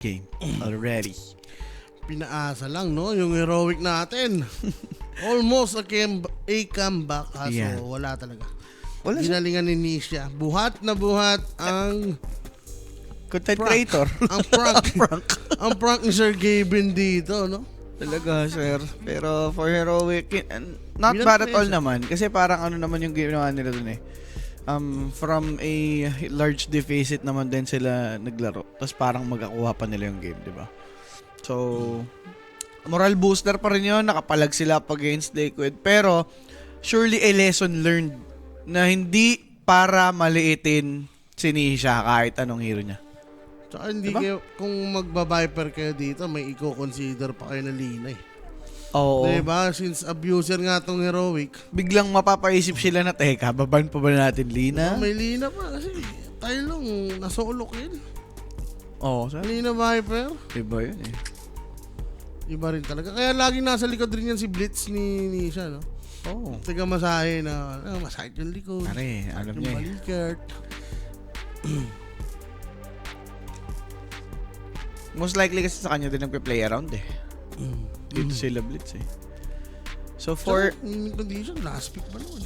game already. Pinaasa lang, no? Yung heroic natin. Almost a comeback. Kaso Yeah. wala talaga. Wala siya. Ginalingan ni Nisha. Buhat na buhat ang Content prank. creator. Ang prank. Prank. Ang prank ni Sir Gaben dito, no? Talaga, sir. Pero for heroic, not Bilang bad at all presa. naman. Kasi parang ano naman yung ginawa nila dun eh. From a large deficit naman din sila naglaro. Tapos parang magakuha pa nila yung game, di ba? So, moral booster pa rin yun. Nakapalag sila against Liquid. Pero, surely a lesson learned na hindi para maliitin si Nisha kahit anong hero niya. Tsaka hindi Diba? kayo, kung magbabiper kayo dito, may i-consider pa kayo na Lina eh. Oo. Diba? Since abuser nga tong heroic, Biglang mapapaisip sila na, teka, baban pa ba natin Lina? may Lina pa kasi tayo lang nasolo kill. Oo, sir. Lina Viper. Iba yun eh. Iba rin talaga. Kaya laging nasa likod rin yan si Blitz ni Nisha, no? Oo. Tiga masahe na, masakit yung likod. Pare, alam Yung niya eh. balikat. Most likely kasi sa kanya din nagpe-play around eh. Dito sila Blitz eh. So for... So, in condition, last pick pa naman.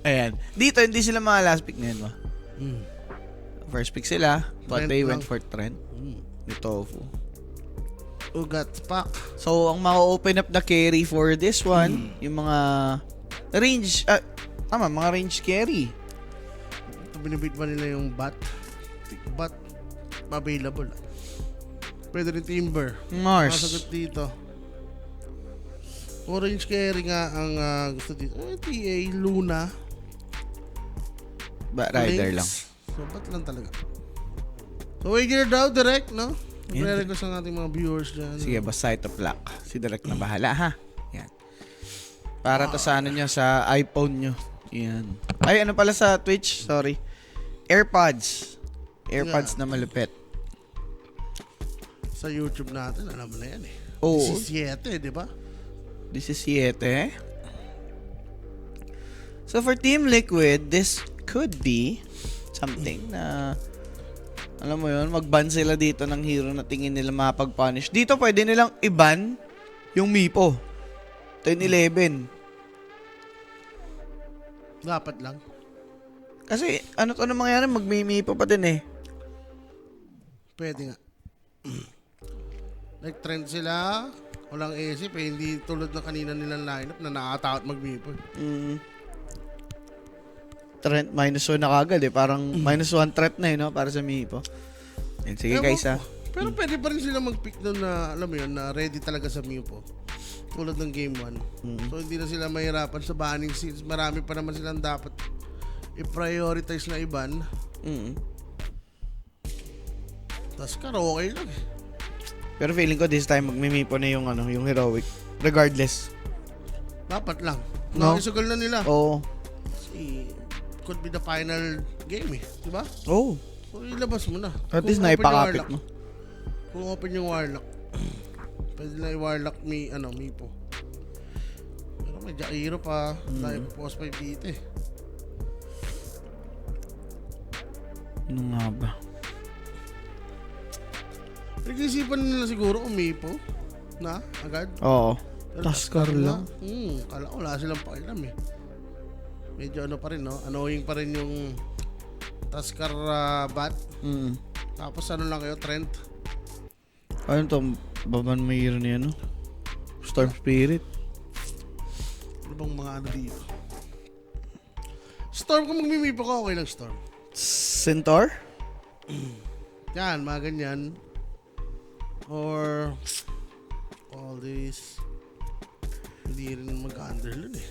Ayan. Dito, hindi sila mga last pick ngayon ba? Mm. First pick sila, but Trent they lang. went for Trent. Ni Tofu. Ugat pack. So, ang ma-open up the carry for this one, yung mga range, mga range carry. Ito binibit ba nila yung bat? Bat available. Pwede rin Timber. Mars. Masagot dito. Orange carry nga ang gusto dito. TA, Luna. Rider Lynx. lang. So, bat lang talaga. So, wager daw direct, no? Yan. Re-request ang ating mga viewers dyan. Sige, basta ito black. Si Direct na bahala, ha? Yan. Para to sa ano nyo, sa iPhone nyo. Yan. Ay, ano pala sa Twitch? Sorry. AirPods. AirPods na malupit. Sa YouTube natin, alam mo na yan eh. Oo. 17, di ba? 17. So for Team Liquid, this could be something na alam mo yun, mag-ban sila dito ng hero na tingin nila mapag-punish. Dito pwede nilang i-ban yung Mipo. 10-11. Dapat lang. Kasi ano mangyayari, mag-Mipo pa din eh. Pwede nga. Nag-trend sila. Walang isip eh. Hindi tulad ng kanina nilang lineup na nakakatakot mag-mipo. Trent -1 na kagad eh. Parang -1 threat na eh, no? Para sa Mipo. Yan, sige Ewan guys ha. ko. Pero pwede pa rin sila mag-pick doon na, alam mo yun, na ready talaga sa mipo. Tulad ng game 1. So hindi na sila mahirapan sa banning seeds. Marami pa naman silang dapat i-prioritize na iban. Tapos karaoke lang eh. Pero feeling ko this time mag-Mipo na yung ano, yung heroic. Regardless. Dapat lang. No? Nakisugal na nila. Oo. Kasi could be the final game eh. Diba? Oh. So ilabas mo na. At Kung least open yung naipakapit Warlock. mo. Kung open yung Warlock. Pwede na i-Warlock Mipo. Pero may Jairo pa. Dahil post pa yung dito eh. Ano nga ba? Nag-isipan nila siguro Mipo. Na? Agad? Oo. Pero Taskar lang. Kala ko wala silang pakialam eh. Medyo ano pa rin no? Annoying pa rin yung Taskar bat. Tapos ano lang kayo, Trent. Ano to? Baban may hero niya, no? Storm Spirit. Ano bang mga ano dito? Storm, kung magmimipo ka, okay lang Storm. Centaur? Yan, mga ganyan. Or all this. Hindi rin mag-underload eh.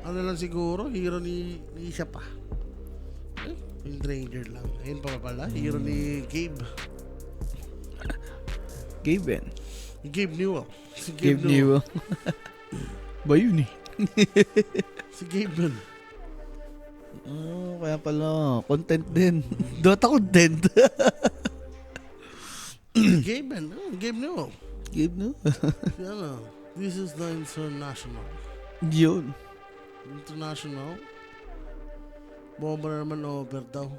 Ano lang siguro, hero ni Isha pa. Yung Ranger lang. Ayun pa pala, hero ni Gabe. Gaben. Gabe Newell. Si Gabe Newell. Ba yun eh? Si Gabe nun. Oh, kaya pala. Content din. Dota content. Gabe man. Gabe Newell. Gabe no? Si ano, this is the international. Yun. International. Bomba na naman over daw.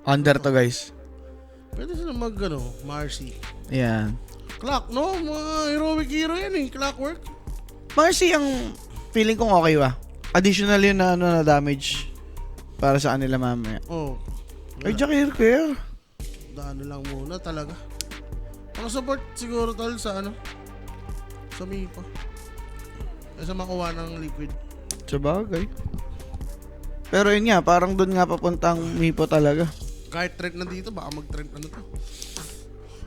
Under to, guys. Pwede sila Marcy. Yan. Clock, no? Mga heroic hero yan eh. Clockwork. Marcy, ang feeling kong okay ba? Additional yun na, na damage para sa kanila mamaya. Oh. Ay, Jakir Care. Daan lang muna talaga. Ang support siguro tol sa sa Mipo. Kasi makuha ng liquid. Sabagay. Pero yun nga, parang doon nga papuntang Mipo talaga. Kahit trend na dito, baka mag-trend to.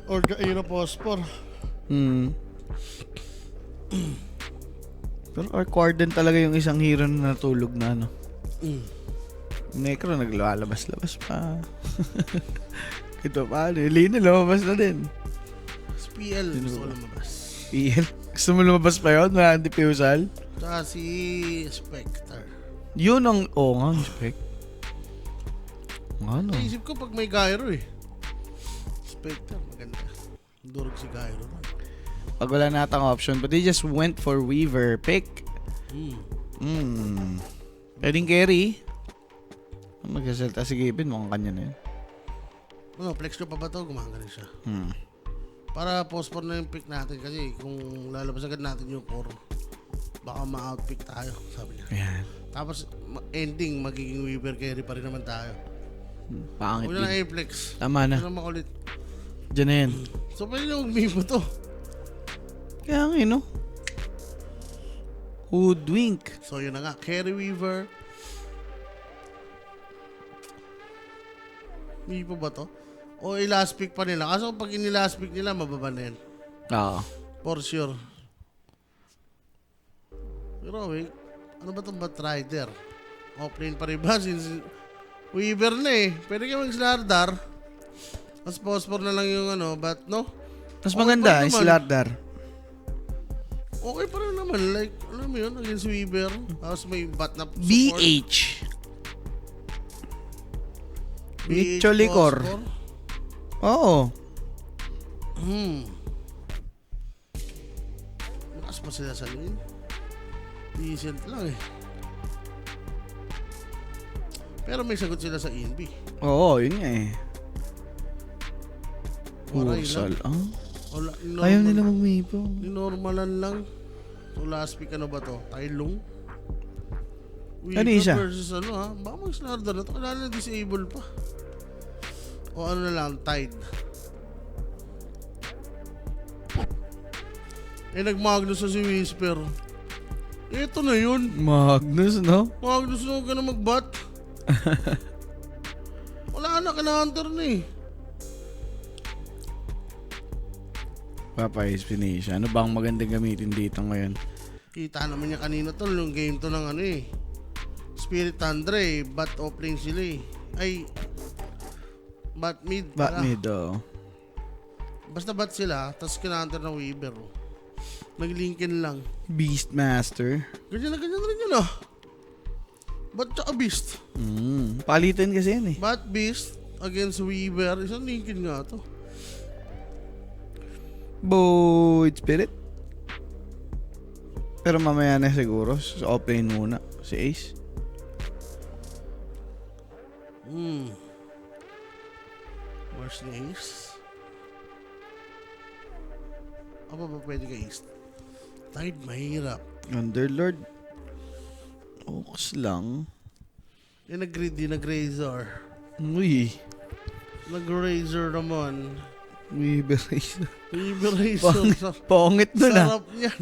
Or Gaira Phosphor. Pero Arc Warden talaga yung isang hero na natulog na Necro naglalabas-labas pa. Ito pa, Lina lumabas na din. SPL gusto ko lumabas. PL? Gusto mo lumabas pa yun? Wala diffusal? Tsaka si Spectre. Yun ang, nga, spec. Ano? Naisip ko pag may Gyro eh. Spectre, maganda. Durog si Gyro. Pag wala natang option, but they just went for Weaver pick. Pwedeng carry. Magsasalta si Gibbon, mukhang kanya na yun. Flex ko pa ba ito? Gumagana siya. Para phosphor na yung pick natin kasi kung lalabas agad natin yung core, baka ma-outpick tayo, sabi niya. Ayan. Tapos ending, magiging Weaver carry pa rin naman tayo. Pangit Huwag na din. i-flex. Tama na. Huwag na makulit. Diyan na yan. So pwede na mag-Mipo to. Kaya nga, Hoodwink. So yun na nga, carry Weaver. Mipo ba to? O i-last pick pa nila. Kaso pag in-last pick nila, mababa na yan. Oo. For sure. Pero wait, ano ba itong Batrider? Offlane pa rin ba? Since Weaver na eh. Pwede kayo mag-Slardar. Mas phosphor na lang yung but no? Mas Okay maganda, pa rin naman. Slardar. Okay pa rin naman. Like, alam mo yun, against Weaver. Tapos may bat na support. BH. Nicholicor. phosphor. Oo. Makas pa sila sa lane. Decent lang eh. Pero may sagot sila sa ENB. Oo, yun nga eh. Waray Ursal. lang. Wala, Ayaw nila mag-Mipo. Normalan lang. So last pick ba to? Tailong? Ano isa? Versus baka mag-Slardar na to. Kailangan na disable pa. O ano na lang, Tide. Nag-Magnus na si Whisper. Ito na yun. Magnus, no? Magnus na huwag ka na mag-bat. Wala na, kina-hunter na eh. Papayos Finisha. Ano ba ang magandang gamitin dito ngayon? Kita naman niya kanina tol, yung game to ng Spirit Thunder eh. Bat offlane sila eh. Ay, bat mid. Bat mid, Basta bat sila, tapos kina-hunter ng Weaver. Naglinkin lang. Beastmaster. Ganyan na rin yun Bat tsaka Beast. Palitan kasi yan eh. Bat Beast against Weaver. Isang linkin nga to. Void Spirit. Pero mamaya na siguro. Sa offlane muna. Si Ace. Where's the Ace? Apa ba pwede ka Ace? Tide mahirap. Underlord. Oaks lang. Yung nag-greedy, nag-razor. Uy. Nag-razor naman. Weaver Race. Weaver razor. Pongit nun Sarap niyan.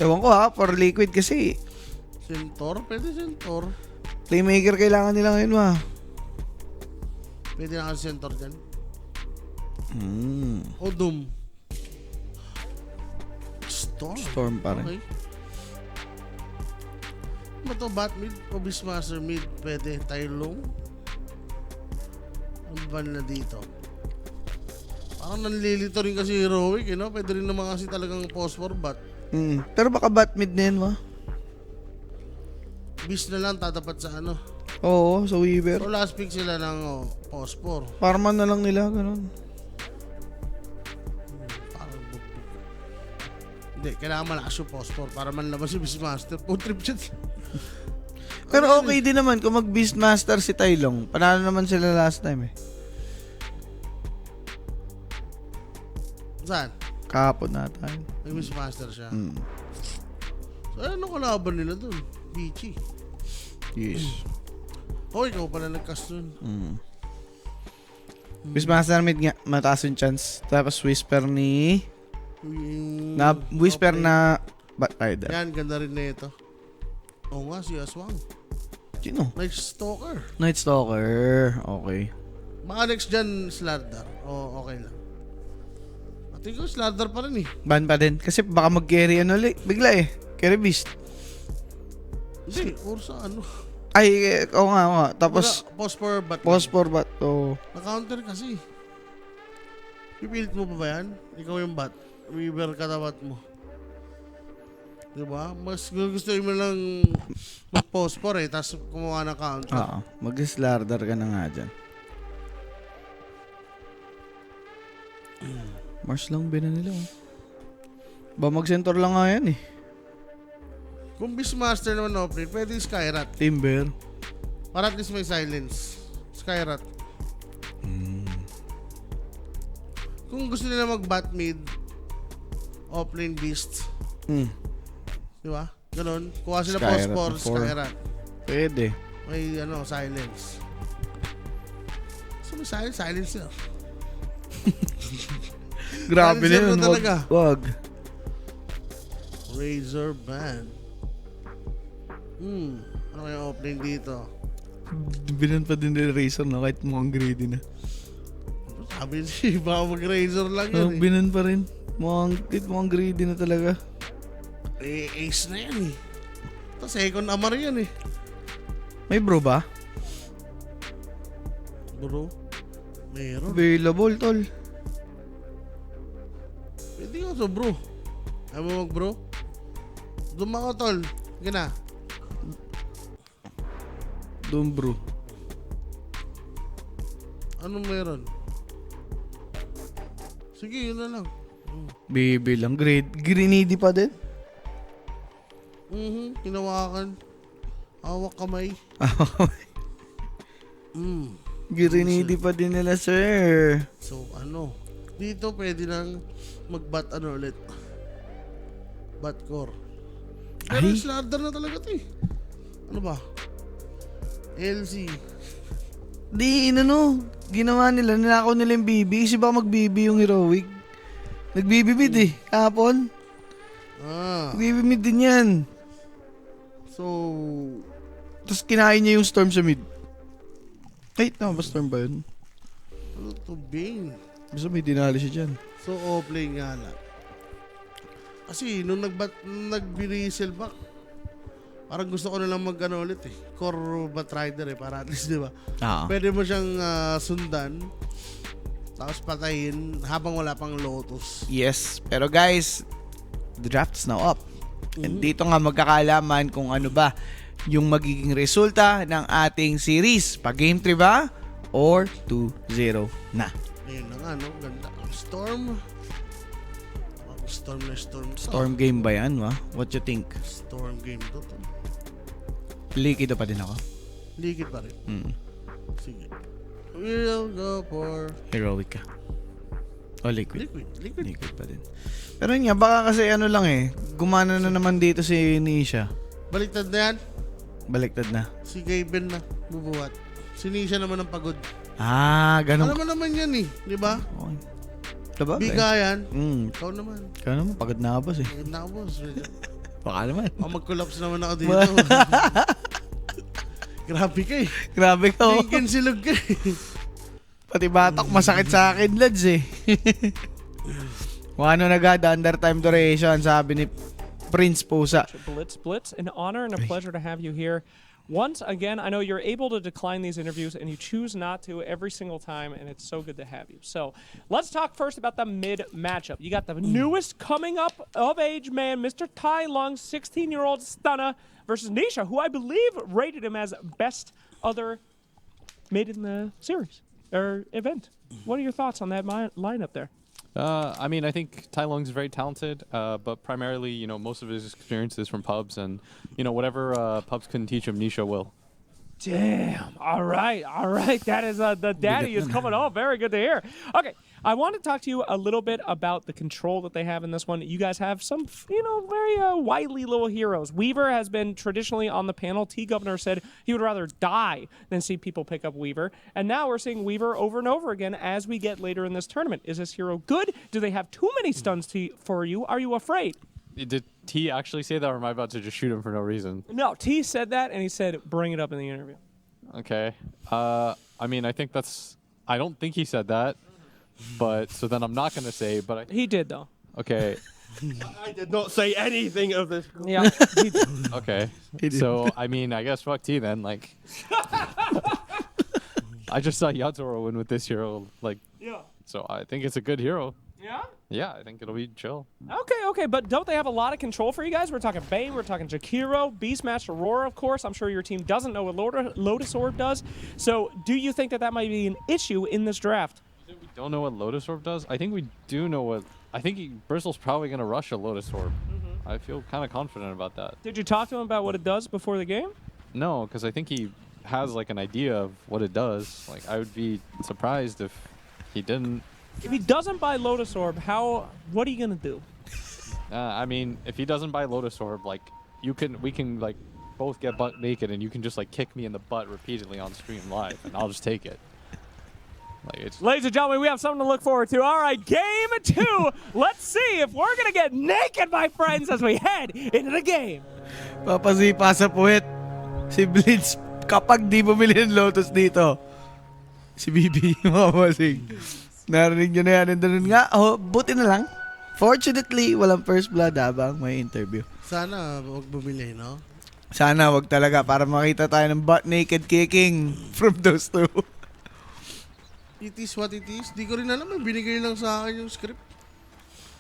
Ewan ko for liquid kasi. Centaur? Pwede Centaur. Playmaker kailangan nila ngayon Pwede na kasi Centaur dyan. O Doom. Storm pa rin. Okay. Ano to? Bat mid o Beastmaster mid? Pwede. Tailong. Ang ban na dito. Parang nanlilito rin kasi heroic Pwede rin naman kasi talagang phosphor bat. Pero baka bat mid na yan Beast na lang tatapat sa Oo, sa Weaver. So last pick sila ng phosphor. Farman na lang nila, ganun. Parang bugbog. Hindi, kailangan malakas yung phosphor para manlaban si Beastmaster. Food trip siya. Pero okay din naman kung mag-Beastmaster si Tai Long. Panalo naman sila last time eh. Saan? Kahapon na tayo. May Beastmaster siya. Mm. So, ano kalaban nila dun? Peachy. Yes. Oh, ikaw pala nag-cast dun. Beastmaster mid nga, mataas yung chance. Tapos Whisper ni... Whisper na... Batrider. Yan, ganda rin na ito. Oo nga, si Aswang. Sino? Night Stalker. Night Stalker. Okay. Mga next dyan, Slardar. Okay lang. Pati ko, Slardar pa rin eh. Ban pa din. Kasi baka mag-carry ulit. Bigla eh. Carry Beast. Hindi, Ursa ano. Ay, oo nga. Tapos, Phosphor bat. Phosphor bat. Oh. Na-counter kasi. Pipilit mo pa ba yan? Ikaw yung bat. Weaver ka na bat mo. Diba? Mas gusto mo lang mag-phosphor eh. Tapos kumuha na counter. Oo. Mag-slardar ka na nga dyan. Mars lang bina nila. Oh. Ba mag-center lang nga yan eh. Kung Beastmaster naman operate, pwede yung Skyrat. Timber. Para at least may silence. Skyrat. Kung gusto nila mag-bat mid, offlane Beast. Di ba? Ganon. Kuha sila Skyrat phosphor, na four. Skyrat. Pwede. May silence. So may silence sila. Grabe na Silencer yun. mo talaga. Wag. Razor Band. Ano kaya offlane dito? Binan pa din nila Razor na kahit mukhang greedy na. Sabi niya, baka mag-razor lang yan eh. Binan pa rin. Mukhang greedy na talaga. Eh, ace na yan eh. Ito, second Amar yan eh. May bro ba? Bro, meron. Available, tol. Pwede ko to bro. Ayaw mo mag-bro? Duma ko tol. Sige na. Doon, bro. Anong meron? Sige, yun na lang. Baby lang. Greedy pa din. Hinawakan. Hawak kamay. Greedy pa din nila, sir. So, dito pwede nang mag-bat ulit. Bat core. Pero Ay. Slardar na talaga to eh. Ano ba? LC. Ginawa nila, nilakaw nila yung BB. Kasi baka mag-BB yung heroic. Nag-BB mid eh, kahapon. Nag-BB mid din yan. So, Tapos kinain niya yung Storm sa mid. Wait, tama ba Storm ba yun? ano to, Bane? Basta may dinali siya dyan. So, offlane nga lang. Kasi, nung nag-birisel back, parang gusto ko na lang ulit eh. Core Batrider eh, para at least, di ba? Pwede mo siyang sundan, tapos patayin habang wala pang Lotus. Yes, pero guys, the draft's now up. And dito nga magkakalaman kung ano ba yung magiging resulta ng ating series. Pag-game 3 ba? Or 2-0 na. Ayun na nga, no? Ganda. Storm. Storm na storm. Storm game ba yan, wa? What you think? Storm game to. Likido pa din ako. Liquid pa rin. Sige. We'll go for Heroic ka. O liquid. Liquid. Liquid pa din. Pero yun nga, baka kasi ano lang eh. Gumana na naman dito si Nisha. Baliktad na yan. Baliktad na. Si Gaben na bubuhat. Si Nisha naman ang pagod. Ganun. Ano naman yan eh. Di ba? Okay. Diba? Biga yan. Ikaw naman. Ikaw naman, pagod na ka boss eh. Pagod na ako, boss. Baka naman. Mag-collapse naman ako dito. Grabe ka eh. Grabe ka oh. Tingin silog ka eh. Pati batok masakit sa akin, lads eh. Kung ano na agad, under time duration, sabi ni Prince Pusa. Blitz, an honor and a pleasure to have you here. Once again, I know you're able to decline these interviews and you choose not to every single time, and it's so good to have you. So let's talk first about the mid matchup. You got the newest coming up of age man, Mr. Tai Lung, 16-year-old stunner, versus Nisha, who I believe rated him as best other mid in the series or event. What are your thoughts on that lineup there? I mean, I think Tai Lung's very talented, but primarily, most of his experience is from pubs, and whatever pubs couldn't teach him, Nisha will. Damn. All right. That is the daddy is coming on. Very good to hear. Okay. I want to talk to you a little bit about the control that they have in this one. You guys have some, very wily little heroes. Weaver has been traditionally on the panel. T-Governor said he would rather die than see people pick up Weaver. And now we're seeing Weaver over and over again as we get later in this tournament. Is this hero good? Do they have too many stuns for you? Are you afraid? Did T actually say that, or am I about to just shoot him for no reason? No, T said that, and he said bring it up in the interview. Okay. I mean, I don't think he said that, but so then I'm not going to say, but He did, though. okay. I did not say anything of this. Yeah, he did. Okay. So, I mean, I guess fuck T then. Like, I just saw Yatoro win with this hero. Like, Yeah. so I think it's a good hero. Yeah? Yeah, I think it'll be chill. Okay, but don't they have a lot of control for you guys? We're talking Bane, we're talking Jakiro, Beastmaster Aurora, of course. I'm sure your team doesn't know what Lotus Orb does. So do you think that might be an issue in this draft? We don't know what Lotus Orb does. I think we do know what. I think Bristle's probably going to rush a Lotus Orb. I feel kind of confident about that. Did you talk to him about what it does before the game? No, because I think he has like an idea of what it does. Like, I would be surprised if he didn't. If he doesn't buy Lotus Orb, what are you going to do? I mean, if he doesn't buy Lotus Orb, like, we can like both get butt naked, and you can just like kick me in the butt repeatedly on stream live, and I'll just take it. Like, it's Ladies and gentlemen, we have something to look forward to. All right, game 2. Let's see if we're going to get naked, my friends, as we head into the game. Papasipa sa puwet. Si Blitz, kapag di bumili ng Lotus dito. Si Bibi, mga bossing. Narinig nyo na yan. And doon nga, buti na lang. Fortunately, walang first blood habang may interview. Sana huwag bumili, no? Sana wag talaga para makita tayo ng butt naked kicking from those two. It is what it is. Di ko rin alam. Binigay lang sa akin yung script.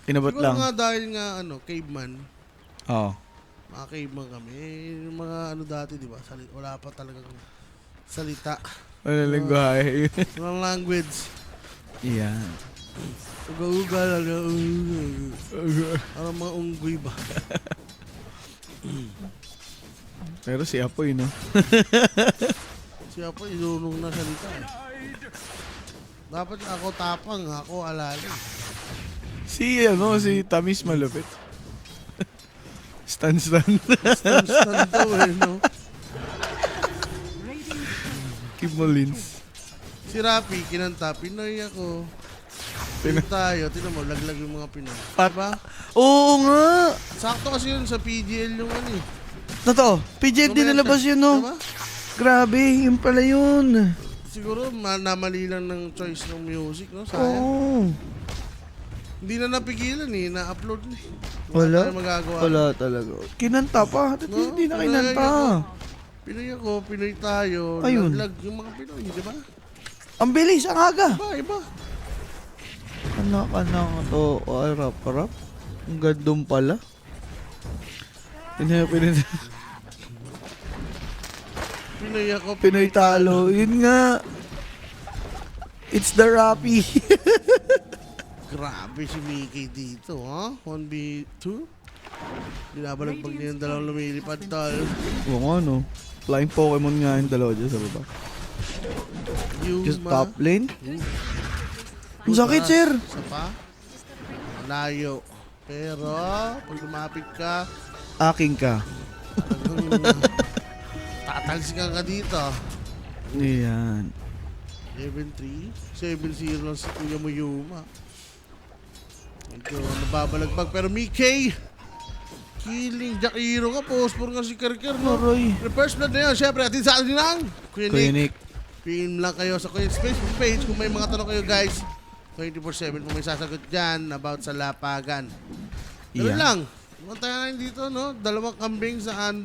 Inabot Siguro lang. nga dahil nga, caveman. Oo. Mga caveman kami. Yung mga dati, di ba? Wala pa talagang salita. Walang lingwahe. Walang language. Yan. Uga-uga lang. Parang mga unggoy ba? Pero si Apoy, no? Siya po, ilunong na salita eh. Dapat ako tapang, ako alali. Si Tamis malupit. Stan. Stand daw eh, no? Kim Molins. Si Rapi, kinanta, Pinoy ako. Pinoy tayo, tinan mo, laglag yung mga Pinoy. Diba? Oo nga! Sakto kasi yun sa PGL yung ano eh. Totoo, PJ din nalabas yun, no? Diba? Grabe, yun pala yun. Siguro namali lang ng choice ng music, no? Sayang. Oo. Hindi na napigilan eh, na-upload na eh. Wala? tayong magagawa. Wala talaga. Kinanta pa. At least hindi na Pinoy kinanta. Pinoy ako, Pinoy tayo. Ayun. Laglag yung mga Pinoy, di ba? Ang bilis, ang aga. Iba. Anak-anak to. Harap-harap. Ang gandong pala. Pinoy ako, Pinoy talo. Yun nga. It's the Rappi. Grabe si Mickey dito, ha? 1v2? Binabalagbag niya yung dalawang lumilipad, tol. Oo nga, no? Flying Pokemon nga yung dalawa dyan sa baba. Just top lane. Ang sakit, sir. Isa pa? Layo. Pero, pag lumapit ka, Aking ka. tatalsikan ka dito. Ayan. 7-3. 7-0 lang si Kuya mo Yuma. Ito, nababalagbag. Pero Mickey! Killing Jakiro ka. Pospor nga si Kerker, no? Aroy. First blood na yun. Siyempre, atin sa atin lang. Kuya Kuya Nick. Nick. PM lang kayo sa Kuya Facebook page kung may mga tanong kayo, guys. 24/7 kung may sasagot dyan about sa lapagan. Pero Yeah. lang. Huwag tayo na dito, no? Dalawang kambing saan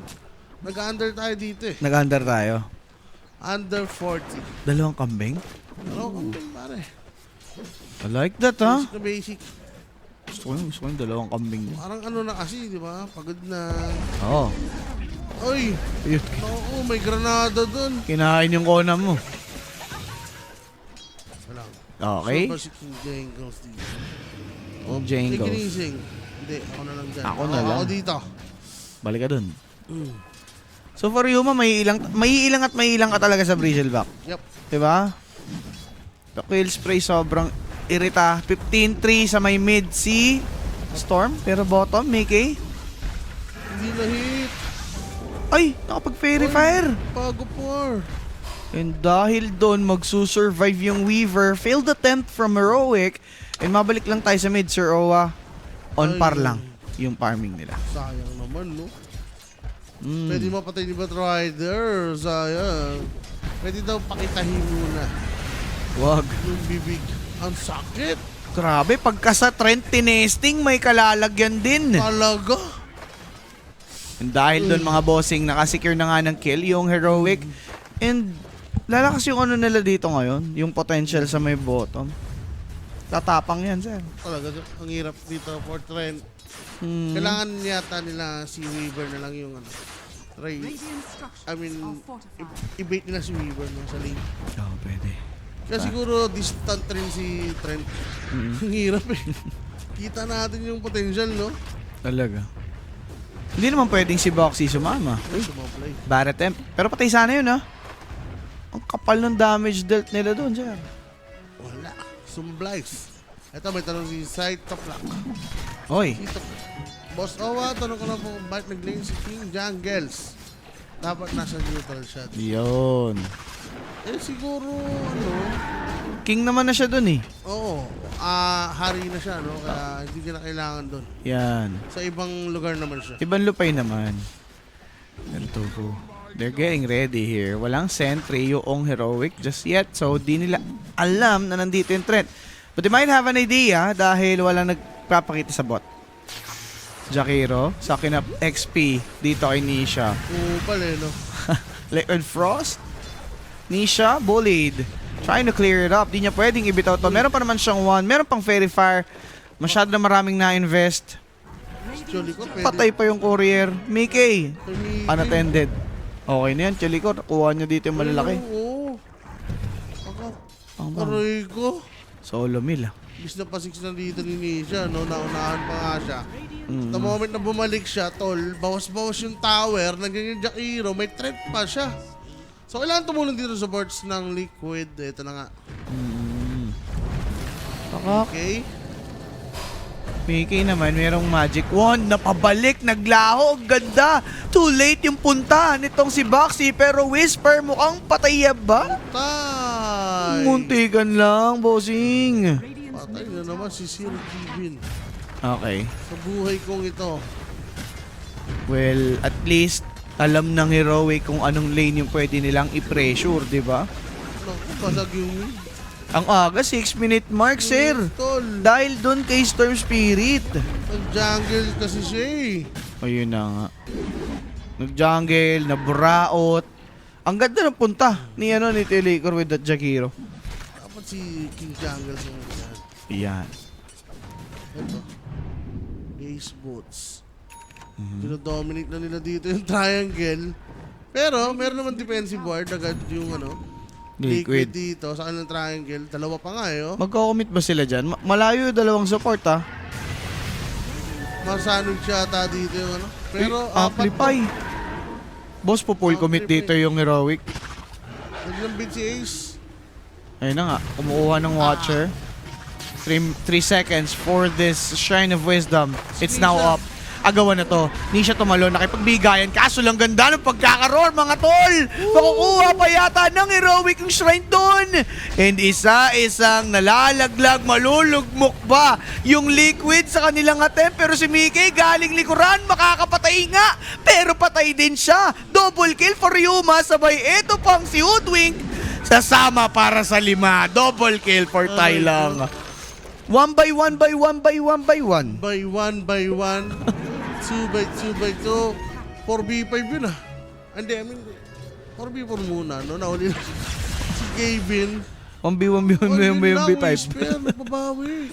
nag-under tayo dito eh. Nag-under tayo. Under 40. Dalawang kambing? Dalawang kambing, pare. I like that, ha? Basic na basic. Gusto ko yung dalawang kambing. Parang ano na kasi, di ba? Pagod na. Oo. Oy! Ayun. Naku, may granada dun. Kinain yung kona mo. Walang. Okay. So, si King Jengles dito. Oh, may Jangles. ginising. Hindi, ako na lang dyan. Ako na lang. Ako dito. Balik ka dun. Mm. So for Yuma, may ilang ka talaga sa Bristleback. Yep. Diba? The kill spray sobrang irita. 15-3 sa may mid si Storm. Pero bottom, Mickey. Hindi na hit. Ay, nakapag-fairy fire. Pago por. And dahil doon magsusurvive yung Weaver, failed attempt from Heroic, and mabalik lang tayo sa mid, Sir Owa. On Ay. par lang yung farming nila. Sayang naman, no? Mm. Pwede mapatay ni Batrider. Sayang. Pwede daw pakitahin muna Wag. yung bibig. Ang sakit. Grabe, pagka sa trend tinesting, may kalalagyan din. Talaga. And dahil doon mga bossing, nakasecure na nga ng kill yung Heroic. And lalakas yung ano nila dito ngayon, yung potential sa may bottom. Tatapang yan, sir. Talaga. Ang hirap dito for Trent. Hmm. Kailangan yata nila si Weaver na lang yung ano. Try. I mean, i-bait nila si Weaver no, sa lane. Oo, pwede. Kaya siguro distant rin si Trent. Ang hirap eh. Kita natin yung potential, no? Talaga. Hindi naman pwedeng si Boxy sumama. Ay, sumaplay. Bad attempt. Pero patay sana yun, ha? Ang kapal ng damage dealt nila doon, sir. Wala. Sumblice. Ito, may tanong si Side Top Lock. Oy. Dito. Boss Owa, tanong ko na po kung bakit nag-lane si King Jungles. Dapat nasa neutral shot. Yun. Eh, siguro, ano, King naman na siya doon, eh. oo, hari na siya, no? Kaya hindi niya na kailangan doon. Yan. Sa ibang lugar naman siya. Ibang lupay naman. Pero Tofu, they're getting ready here. Walang sentry yung Heroic just yet. So, di nila alam na nandito yung Trent. But they might have an idea dahil walang nagpapakita sa bot. Jakiro, sucking up XP dito kay Nisha. Oo pala, no? Liquid Frost. Nisha, bullied. Trying to clear it up. Di niya pwedeng ibitaw to. Meron pa naman siyang one. Meron pang Fairy Fire. Masyado na maraming na-invest. Choliko, pwede. Patay pa yung courier. Mickey. Tumitin. Unattended. Okay na yan, Choliko. Nakuha niya dito yung malalaki. Oo. Pang bang. Aray ko. Solo mill. Bis na pa 6 na dito ni Nisha, no? Naunahan pa nga siya. The moment na bumalik siya, tol, bawas-bawas yung tower, nandiyan yung Jakiro, may threat pa siya. So, kailangan tumulong dito sa boards ng Liquid. Ito na nga. Takak. Okay. Mickey naman, merong magic wand. Napabalik, naglaho. Ang ganda. Too late yung punta nitong si Boxy. Pero Whisper, mukhang patay ba? Tay! Muntikan lang, bossing. Patay na naman si Sir Kevin. Okay. Sa buhay kong ito. Well, at least alam ng Heroic kung anong lane yung pwede nilang i-pressure, di ba? Naku, basag yung win. Ang aga, 6-minute mark, sir. Tol, Dahil doon kay Storm Spirit. nag-jungle kasi siya eh. Ayun na nga. Nag-jungle, naburaot. Ang ganda ng punta ni Telecor with that Jakiro. Dapat si King Jungle sa mga yan. Yan. Ito. Ace Boats. Dinodominate na nila dito yung triangle. Pero, meron naman defensive ward agad yung liquid Liquid. dito sa kanilang triangle. Dalawa pa nga eh, oh. Magko-commit ba sila dyan? Malayo yung dalawang support, ha? Masanog siya ata dito yung Pero, Amplify. Boss, po full commit dito yung Heroic. Naglambit si Ace. Ayun na nga, kumukuha ng Watcher. 3 seconds for this Shrine of Wisdom. It's now up. Agawan na to. Hindi siya tumalon. Nakipagbigayan. Kaso lang ganda ng pagkakaroon, mga tol. Makukuha pa yata ng Heroic yung Shrine doon. And isa-isang nalalaglag, malulugmok ba yung Liquid sa kanilang attempt. Pero si Mickey galing likuran, makakapatay nga. Pero patay din siya. Double kill for Yuma. Sabay ito pang si Hoodwink. Sasama para sa 5. Double kill for Tai lang. 1 by 1 by 1 by 1 by 1. By 1 by 1. 2 by 2 by 2. 4v5 yun ah. Hindi, I mean, 4v4 muna, no? Nauli na si Gavin. 1v1b1b1b5. Whisper, napabawi.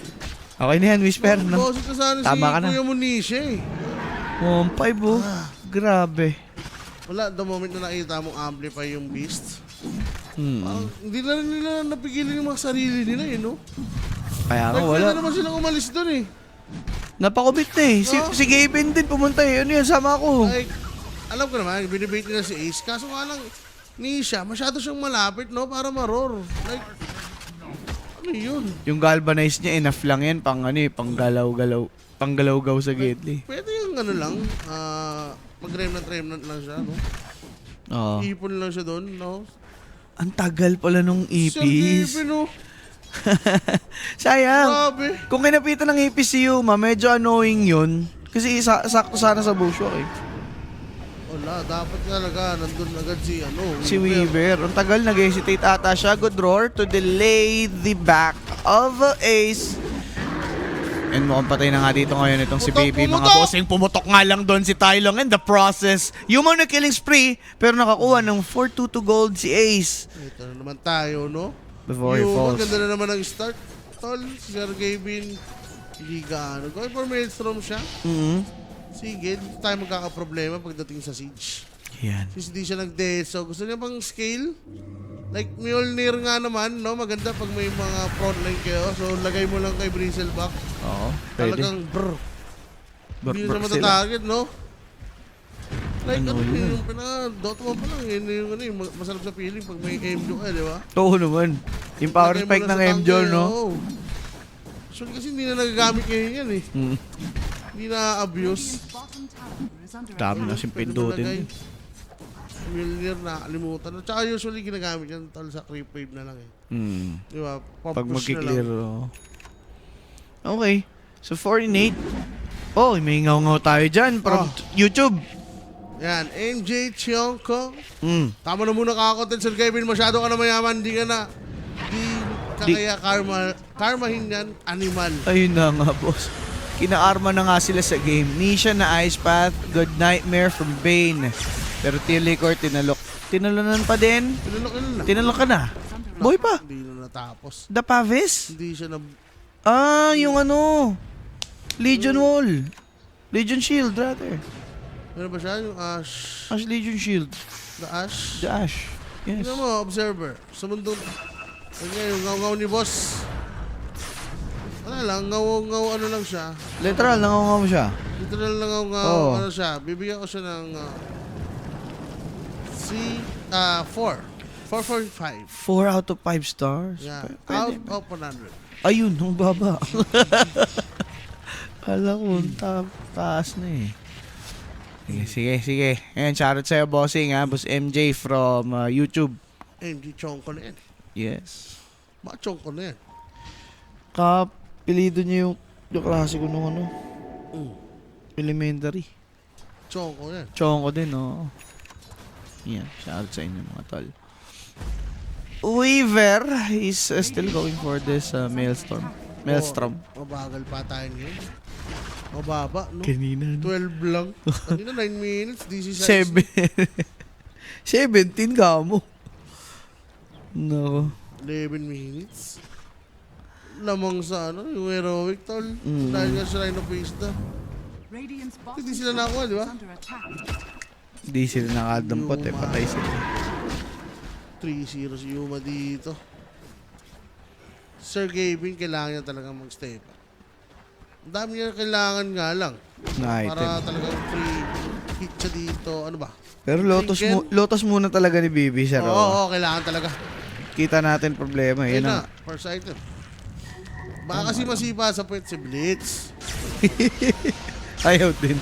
Okay na yan, Whisper, no? Boses ka sana Tama ka si na. Kuya Monisha eh. 1-5, oh. Grabe. Wala, the moment na nakita mong amplify yung beast, Hmm. hindi na rin nila napigilan yung mga sarili nila eh, no? Kaya nga, Like, wala. pwede naman silang umalis doon eh. Napakumit na eh. No? Si Gavin din pumunta eh. Ano yan, sama ko. Like, alam ko naman, binibait nila si Ace. Kaso nga lang, Nisha, masyado siyang malapit, no? Para maror. Like, ano yun? Yung galvanize niya, enough lang yan. Pang ano eh, pang galaw-galaw. Pang galaw-gaw sa Gately. Pwede yung ano lang, mag-remnant lang siya, no? Oo. Ipon lang siya doon, no? Ang tagal pala nung Sir ipis. Gavin, no? Sayang. Grabe. Kung kinapitan ng ipis si Yuma, medyo annoying yun. Kasi sakto sana sa bushwalk eh. Wala, dapat talaga, nandun agad si, Si Weaver. Ang tagal, nag-hesitate ata siya. Good roar to delay the back of Ace. And mukhang patay na nga dito ngayon itong si Putok, Baby. Mga pumutok! bossing, pumutok nga lang doon si Tylong in the process. Yuma na killing spree, pero nakakuha ng 4-2 gold si Ace. Ito na naman tayo, no? Before he Yung falls. ganda na naman ang start. Tol, si Sir Gavin, hindi gaano. Going for Maelstrom siya. Mhm. Sige, dito tayo magkakaproblema pagdating sa Siege. Yan. Since di siya nag-deso, gusto niya pang scale? Like Mjolnir nga naman, no? Maganda pag may mga frontline kayo. So, lagay mo lang kay Bristleback. Oo, pwede. Talagang brr. Hindi Brr na sila. matatarget, no? Like, Ano ano, yun? yung Dota 1 pa lang, yun yung, yung masarap sa feeling pag may MJ ka, di ba? Oo naman. Yung power Lagay mo spike lang ng sa MJOL, tangke, no? oo. So, kasi hindi na nagagamit ngayon yan eh. Mm. Hindi na-abuse. Dami na si pindutin. Mjolnir na kalimutan. Tsaka usually ginagamit yan tol sa creep wave na lang eh. Hmm. Di ba? Pag Pop-push na magkiklear. lang. Oh. Okay. So, 48. Oh, may ngaw-ngaw tayo dyan from YouTube. Yan, MJ Chionko. Mm. Tama na muna kakakontent, Sir Kevin. Masyado ka na mayaman. Di ka na. Di ka kaya karmahin yan. Animal. Ayun na nga, boss. Kinaarma na nga sila sa game. Nisha na Ice Path, Good Nightmare from Bane. Pero Tillicor, tinalok. Tinalunan pa din. Tinulok na. Tinalok ka na. Boy pa. Hindi na natapos. The Pavis? Hindi siya na... Ah, yung ano. Legion Wall. Legion Shield, rather. Ano ba siya? Yung Ash. Ash Legion Shield. The Ash. The Ash. Yes. Tignan mo, Observer. Sa mundong... Ganyan, yung ngaw-ngaw ni boss. Wala lang, ngaw-ngaw ano lang siya. Literal, nangungaw mo siya. Literal na ngaw-ngaw Oo. ano siya. Bibigyan ko siya ng... 4. 4.5. 4 out of 5 stars. Yeah. Pwede. Out of 100. Ayun, ang baba. Kala ko, taas na eh. Sige. Ayan, shoutout sa'yo, bossing, ha? Boss MJ from YouTube. MG Chonko na yan. Yes. Mga Chonko na yan. Kapilido niya yung klase ko nung ano, Mm. elementary. Chonko yan. Chonko din, oo. Yan, shoutout sa inyo, mga tol. Weaver is still going for this Maelstrom. Mabagal pa tayo ngayon. Mababa, no? Kanina, no? 12 lang. Kanina 9 minutes. This is 17 ka mo. No. 11 minutes. Lamang sa ano, yung heroic tol. Mm. Dahil nga sa line of Vista. Hindi sila nakuha, di ba? Hindi sila nakadampot eh. Patay sila. 3-0 si Yuma dito. Sir Gavin, kailangan niya talaga mag-step up. Ang dami niya kailangan nga lang. Na Para item. talagang free hit siya dito. Ano ba? Pero Lotus muna talaga ni Bibi siya. Oo, kailangan talaga. Kita natin problema. Ayun Yan na, ang... first item. Baka kasi masipa sa point si Blitz. Ayaw din.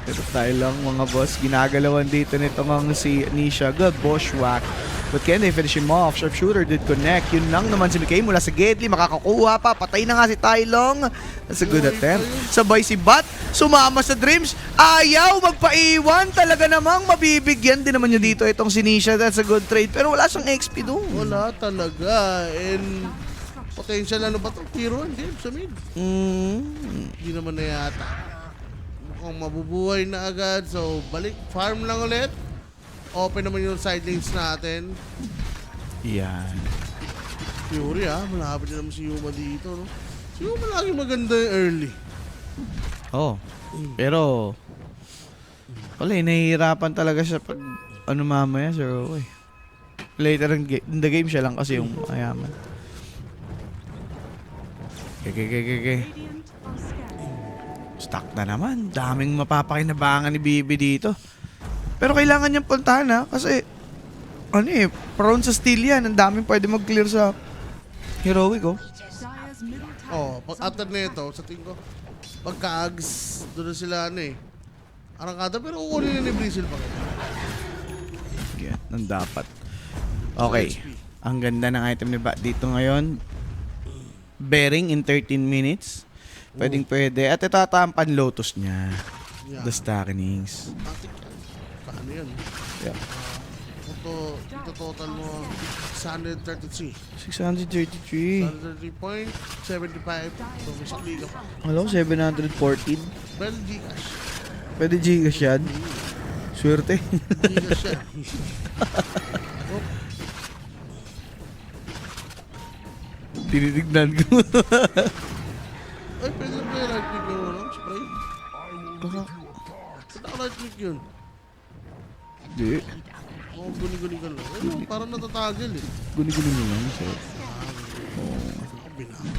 Pero tayo lang mga boss. Ginagalawan dito nito ng si Nisha. Good bushwhack. But can they finish him off? Sharpshooter did connect. Yun lang naman si McKay mula sa Gately. Makakakuha pa. Patay na nga si Tylong. That's a good attempt. Sabay si Bat. Sumama sa Dreams. Ayaw magpaiwan. Talaga namang mabibigyan din naman niya dito itong si Nisha. That's a good trade. Pero wala siyang XP doon. Wala talaga. And potential ano ba ito? Hero and game sa mid. Hindi naman na yata. Mukhang mabubuhay na agad. So balik. Farm lang ulit. Open naman yung side lanes natin. Yan. Fury malapit na naman si Yuma dito, no? Si Yuma lagi maganda yung early. Oh. Pero wala, nahihirapan talaga siya pag ano mamaya, Sir Roy. Later in the game siya lang kasi yung mayaman. Okay. Stuck na naman. Daming mapapakinabangan ni Bibi dito. Pero kailangan niyang puntahan ha. Kasi, prone sa steal yan. Ang daming pwede mag-clear sa heroic oh. Pag after nito, sa tingin ko, pagka-ags, doon na sila arangkada, pero kukunin na ni Brazil pa. Yan, nang dapat. Okay. Ang ganda ng item ni Bat dito ngayon. Bearing in 13 minutes. Pwede. At itatampan Lotus niya. Yeah. The Stackenings. Tactic yan. Paano yan? Yeah. Ito total mo 633. 633. 633.75. So, may sakli ka pa. Alam ko, 714. Well, Gcash. Pwede Gcash yan. Swerte. Gcash yan. Tinitignan ko. Ay, pwede na pala right click yun, no? Spray. Baka. Pwede ako right click yun. Hindi. Guni-guni ka lang. Ayun, parang natatagil eh. Guni-guni mo lang, sir. Binago.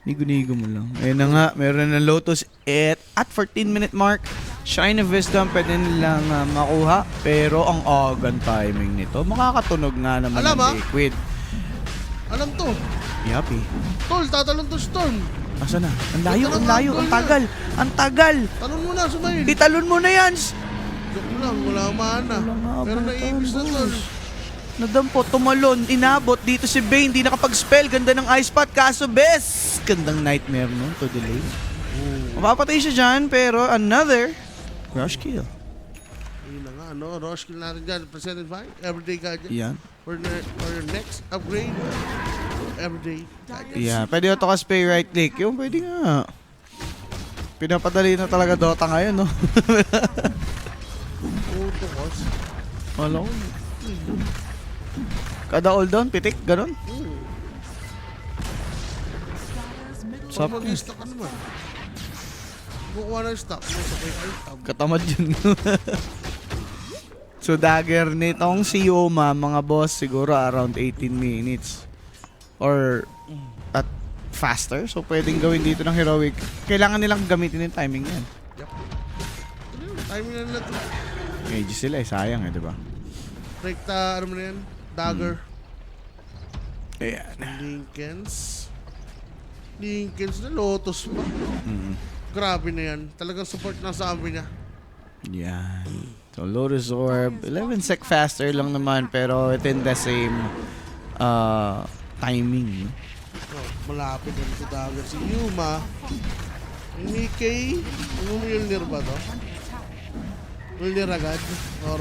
Nigo-nigo mo lang. Ayun na nga, meron na Lotus at 14-minute mark. Shine of Wisdom, pwede nilang makuha. Pero ang agan timing nito, makakatunog nga naman Alam, ng Liquid. Alam to. Yapi. Tol, tatalon to Storm. Asa na? Ang layo, ang tagal. Ang tagal. Talon mo na, sumayin. Italon mo na yan. Joke lang, wala mana. Wala nga, Pero bata, naiibis na tol. boss. Nadampo, tumalon, inabot dito si Bane, di nakapag-spell, ganda ng ice pot, kaso best! Gandang nightmare nun, to delay. Mapapatay siya dyan, pero another rush kill. Yun na nga, rush kill natin dyan. Presented by Everyday Gadget. Yan. For your next upgrade, Everyday Gadget. Yeah, pwede ito ka spray right click. Yung pwede nga. Pinapadali na talaga Dota ngayon, no? Auto cost. Wala ko. Kada all down, pitik, ganun. Pag mag-stock ka naman. Kukuha ng stock mo sa kay item. Katamad yun. So dagger nitong si Yoma, mga boss, siguro around 18 minutes. Or at faster. So pwedeng gawin dito ng heroic. Kailangan nilang gamitin yung timing yan. Yep. Timing na nila ito. Mage sila eh, sayang eh, diba? Rekta, ano mo na yan? Dagger. Ayan. Linkens na Lotus pa. Grabe na yan. Talagang support na sa amin niya. Yan. So Lotus Orb, 11 sec faster lang naman pero within the same timing. Oh, malapit na si Dagger. Si Yuma. Yung Nikkei. Ano mo Mjolnir ba to? Mjolnir agad? Or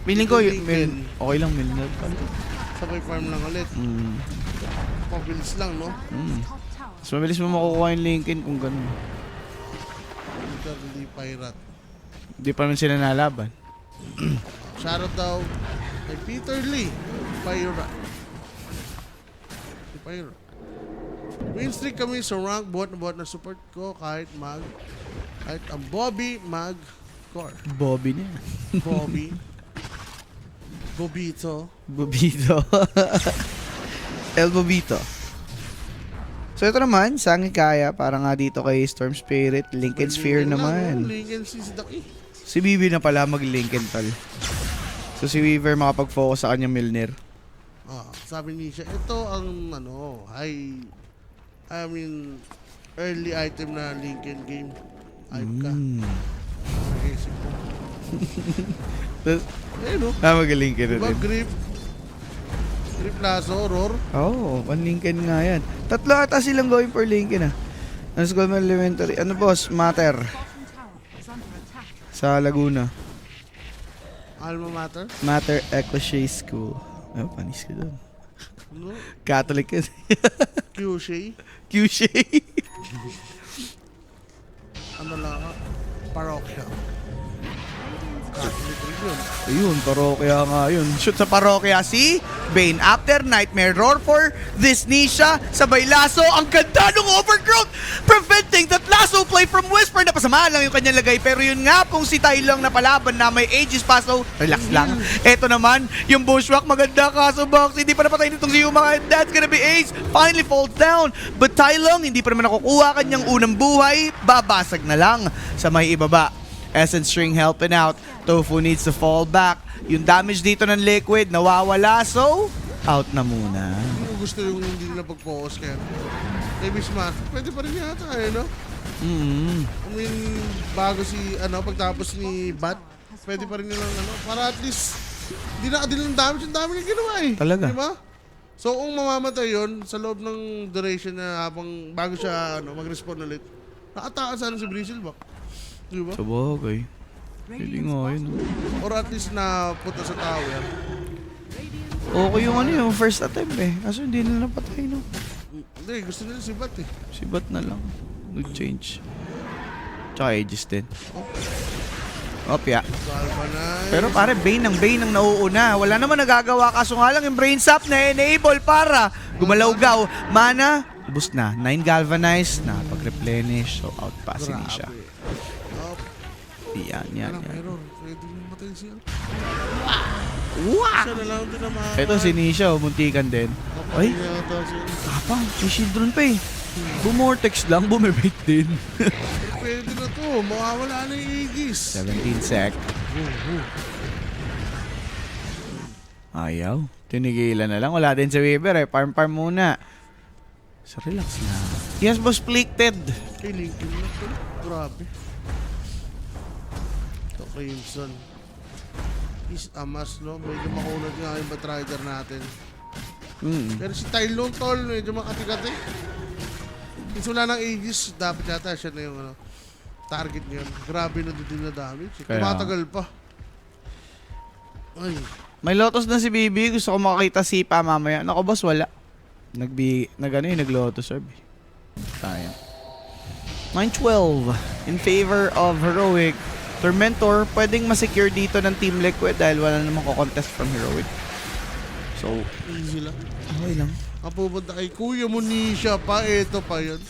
Feeling ko, Lincoln. okay lang, Milner. sabay farm lang ulit. Pabilis lang, no? Mas mabilis mo makukuha yung Lincoln kung gano'n. Peter Lee Pirate. Hindi pa naman sila nalaban. Shoutout daw kay Peter Lee Pirate. Pirate. Win streak kami sa rank buhat na support ko kahit ang Bobby Mag Core. Bobby niya. Bobby. Bobito. Bobito. El Bobito. So ito naman, Sangi Kaya, para nga dito kay Storm Spirit, Lincoln Sphere naman. Lincoln si Daki. Si Bibi na pala mag-Lincoln tal. So si Weaver makapag-focus sa kanyang Milner. Sabi niya, ito ang early item na Lincoln game. Hype ka. Naisip ko. No? Mag-Lincoln na Diba rin. grip lasso, roar. Oo, one Lincoln nga yan. Tatlo ata silang going for Lincoln Ano school mo elementary? Ano boss? Mater. Sa Laguna. Alma mater. Mater Ecclesiae School. Oh, panis ka doon. No? Catholic kasi. Kyushay. Kyushay. Ano lang ka? Parokya. Catholic rin yun. Ayun, parokya nga yun. Shoot sa parokya si Bane. After Nightmare Roar for this Nisha. Sabay laso. Ang ganda ng overgrowth. Preventing that lasso play from Whisper. Napasama lang yung kanyang lagay. Pero yun nga pong si Tai Lung na palaban na may Aegis Paso. Relax lang. Eto naman, yung Bushwhack maganda kaso box. Hindi pa napatay nitong si Yuma. And that's gonna be Ace. Finally falls down. But Tai Lung hindi pa naman nakukuha kanyang unang buhay. Babasag na lang sa may ibaba. Essence String helping out. Tofu needs to fall back. Yung damage dito ng Liquid nawawala. So, out na muna. Hindi ko gusto yung hindi nila pag-focus kaya. Maybe smart. Pwede pa rin yata eh, no? Mm. I mean, bago si, pagtapos ni Bat, pwede pa rin nilang, para at least, hindi nakadil ng damage, yung dami niya ginawa eh. Talaga? Diba? So, kung mamamatay yun, sa loob ng duration na habang, bago siya, mag-respawn ulit, nakatakas sana si Bristleback. Diba? Sabagay. Pwede nga yun. Or at least na punta sa tower. Okay yung first attempt eh. Kaso hindi na napatay no. Hindi, gusto nila si Bat eh. Si Bat na lang. Nag-change. Tsaka Aegis din. Opya. Galvanize. Pero pare, Bane ang nauuna. Wala naman nagagawa. Kaso nga lang yung Brain Sap na enable para gumalawgaw. Mana, ubus na. 9 Galvanize na pag-replenish. So outpass ni siya. Yan. Error. Pwede yung matay siya. Wow! Siya na lang din naman. Ito si Nisha, muntikan din. Ay, tapang. May shield run pa eh. Bumortex lang, bumibait din. Pwede na to. Mawawala na yung Aegis. 17 sec. Ayaw. Tinigilan na lang. Wala din si Weaver eh. Farm muna. So relax na. Yes, boss, plicted. Kiling na to. Grabe. Ito, Crimson. Is Amas, no? Medyo makunod nga yung Batrider natin. Pero si Tai Lung, tol, medyo makati-kati. Since wala ng Aegis, dapat yata siya na yung target niyon. Grabe na din na damage. Kaya- Tumatagal pa. Ay. May Lotus na si Bibi. Gusto ko makakita si Pa mamaya. Nako boss, wala. Nag-Lotus herb. Tayo. 9-12 in favor of Heroic. Tormentor, pwedeng ma-secure dito ng Team Liquid dahil wala namang ko-contest from Heroic. So, Easy lang. okay lang. Ang pupunta kay Kuya Monisha pa, ito pa yun.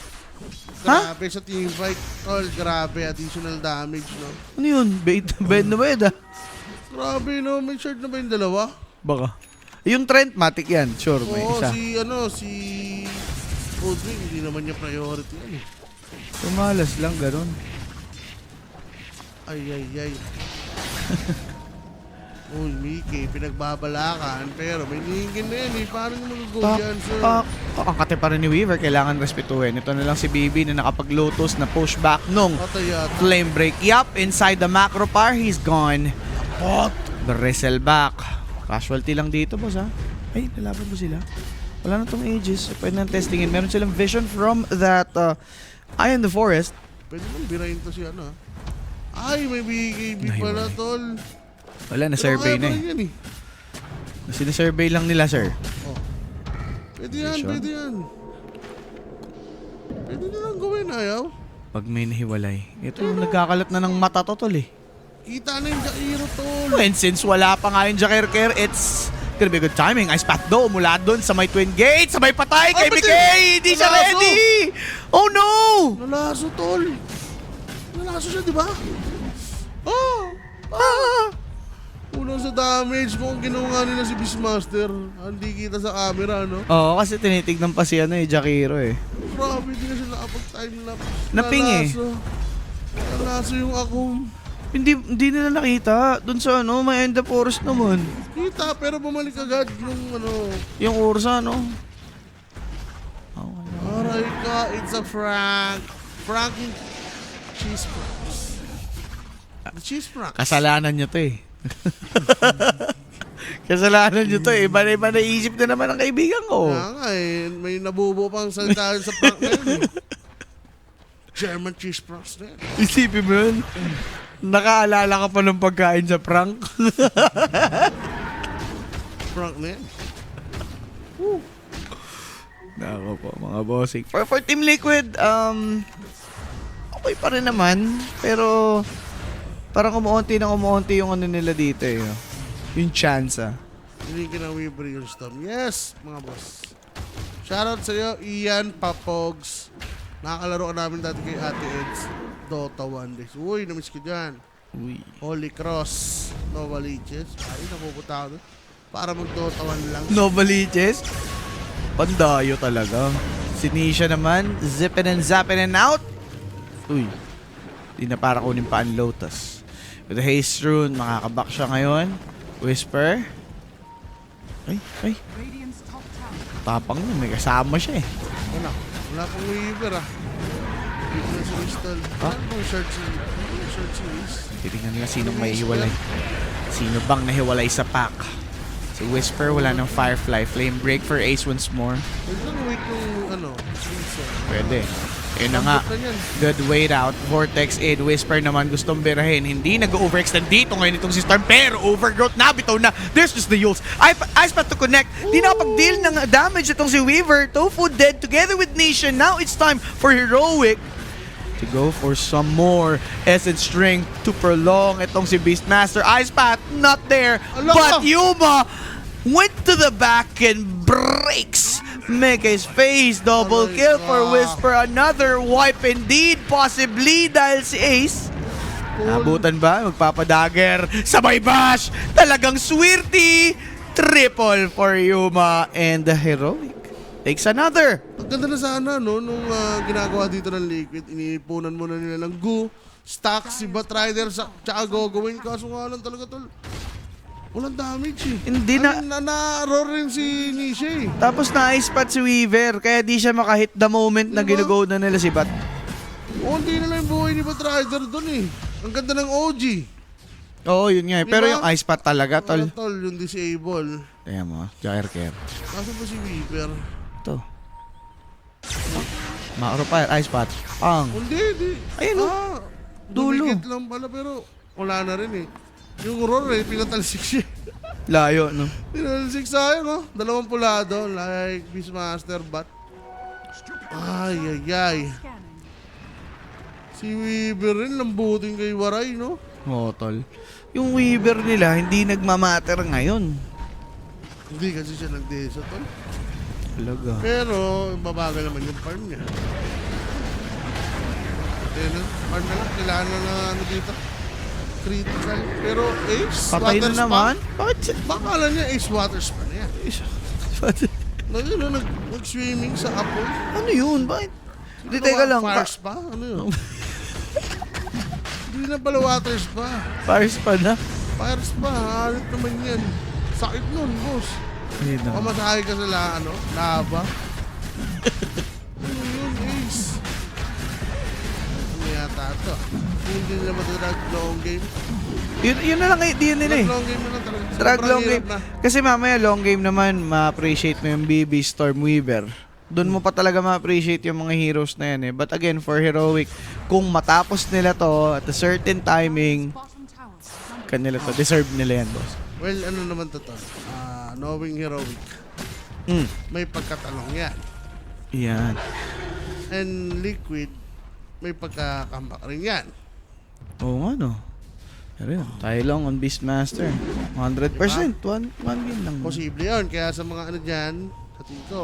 Ha? Grabe sa teamfight. Tol, grabe. Additional damage, no? Ano yun? Ben na ba yun ah? Grabe, no? May shard na ba yung dalawa? Baka. Yung Trent, matik yan. Sure, may Oo, isa. si Goodwin, hindi naman niya priority yan eh. Tumalas lang, ganun. Ay. Uy, Mickey, pinagbabalakan, pero may ningin na yan eh. Paano nyo mag-go yan, sir? Ang kate pa rin ni Weaver, kailangan respetuhin. Ito na lang si Bibi na nakapag-Lotus na pushback nung Patay yata. Flame Break. Yup, inside the macro par, he's gone. Pot! Bristleback. Casualty lang dito, boss ha? Ay, nalaban mo sila. Wala na tong Aegis. Pwede nang testingin. Meron silang vision from that Eye in the Forest. Pwede mo birahin to si ano, ha? Ay, may BKB pala, tol. Wala, na-survey na eh. Yan, eh. Sinasurvey lang nila, sir. Oh. Pwede yan, Sure. pwede yan. Pwede nilang gawin, ayaw. Pag may nahiwalay. Ito, nagkakalat na ng mata to, tol eh. Kita na yung Jakiro, tol. And since wala pa nga yung Jakerker, it's gonna be good timing. Ice Path Do mula doon sa may Twin Gate, sa may patay kay pati- BK! Hindi siya Nalaso! ready! Oh no! Nalaso, tol. Nalaso siya, di ba? Oh! Ah! Unang sa damage kung ginawa nila si Beastmaster. Hindi kita sa camera, no? Oo, kasi tinitignan pa si Jakiro eh. Grabe, hindi na siya nakapag-timelapse. Naping eh. Nalaso yung akong. Hindi nila nakita. Doon sa may End of Forest naman. Kita, pero bumalik agad yung Yung Ursa, no? Aray ka, it's a Frank. Frankie Cheese Franks. Cheese Franks. Kasalanan nyo to eh. Kasalanan nyo to eh. Iba na isip na naman ang kaibigan ko. Kaya nga eh, may nabubo pang salita sa prank na yun eh. German cheese franks na yan. Isipin mo yun. Nakaalala ka pa ng pagkain sa prank. Frank na yan. Nako po, mga bossing. For Team Liquid, okay pa rin naman. Pero, parang umuunti yung nila dito eh. Yung chance Hindi ka na Weaver yung storm. Yes, mga boss. Shoutout sa'yo, Ian Papogs. Nakakalaro ka namin dati kay Ate Eds. Dota 1 days. Uy, namiss ko dyan. Uy. Holy Cross. Nova Leeches. Ay, napupunta ako doon. Para mag-Dota 1 lang. Nova Leeches. Pandayo talaga. Si Nisha naman, zippin and zappin and out. Uy. Di na para kunin pa ang Lotus. With the Haste Rune, makakaback siya ngayon. Whisper. Ay. Tapang yun, may kasama siya eh. Wala pang Weaver ah. Weaver sa Crystal. Ano pang short series? Titingnan nila sinong may hiwalay. Sino bang nahiwalay sa pack? Si Whisper, wala ng Firefly. Flame Break for Ace once more. Pwede lang wait yung season. Pwede. Ayun na nga. Good wait out. Vortex in. Whisper naman gustong birahin. Hindi nag-overextend dito ngayon itong si Storm. Pero overgrowth na. Bitaw na. There's just the Yules. Ice Path to connect. Di nakapag-deal ng damage itong si Weaver. Tofu dead together with Nation. Now it's time for Heroic to go for some more Essence String to prolong itong si Beastmaster. Ice Path not there. But Yuma went to the back and breaks Meke's face. Double kill for Whisper. Another wipe indeed. Possibly dahil si Ace. Nabutan ba? Magpapadagger. Sabay bash. Talagang swirty. Triple for Yuma. And the Heroic takes another. Ang ganda na sana, no? Nung ginagawa dito ng Liquid, iniipunan muna nila ng Goo, stack si Batrider, tsaka gagawin. Kaso nga lang talaga, tol. Walang damage eh. Hindi na. Na-roar rin si Nisha eh. Tapos na-ice pat si Weaver. Kaya di siya makahit the moment na ginugo na nila si Bat. Hindi na lang yung buhay ni Batrider doon eh. Ang ganda ng OG. Oo, yun nga eh. Pero Diba? yung ice pat talaga, tol. Tol, yung disable. Ayan mo, Jair Care. Kaso ba si Weaver? Ito. Macro fire, ice pat. Pang. Hindi. Ayun o. Dulo. Dumikit lang pala pero wala na rin eh. Yung roar eh, pinatalsik siya. Layo, no? Pinatalsik sayang oh. Dalawang pulado, like Beastmaster Bat. Ay. Si Weaver rin, lambutin kay Waray, no? Oo, tol. Yung Weaver nila, hindi nagmamatter ngayon. Hindi kasi siya nag-desa, tol. Talaga. Pero, babagal naman yung farm niya. Farm na lang, kailangan na ano dito. Critical. Pero Ace, Patay Water na Spa. naman? Bakit siya? Baka alam niya Ace Water Spa na yan. Nag-swimming sa Apple. Ano yun? Bakit? Hindi, Ano teka ba? lang. Fire Spa? Ano yun? Hindi na pala Water Spa. Fire spa na? Fire Spa, halit naman yan. Sakit nun, boss. Ayun na. Pamasahe ka sa lava. Ano yun, Ace? Ano yata ito? Hindi nila matadrag long game. Yun na lang eh. Di yun nila eh. Long game na lang talaga. Drag Sobrang long hirap game. na. Kasi mamaya long game naman, ma-appreciate mo yung BB Storm Weaver. Doon mo pa talaga ma-appreciate yung mga heroes na yan eh. But again, for Heroic, kung matapos nila to at a certain timing, kanila to. Deserve nila yan, boss. Well, ano naman to? Knowing Heroic, may pagkatalong yan. Yan. And Liquid, may pagkakambak rin yan. Oo nga no. Pero yun, tayo lang on Beastmaster. 100%. One game lang. Posible yun. Kaya sa mga ano dyan, sa tito,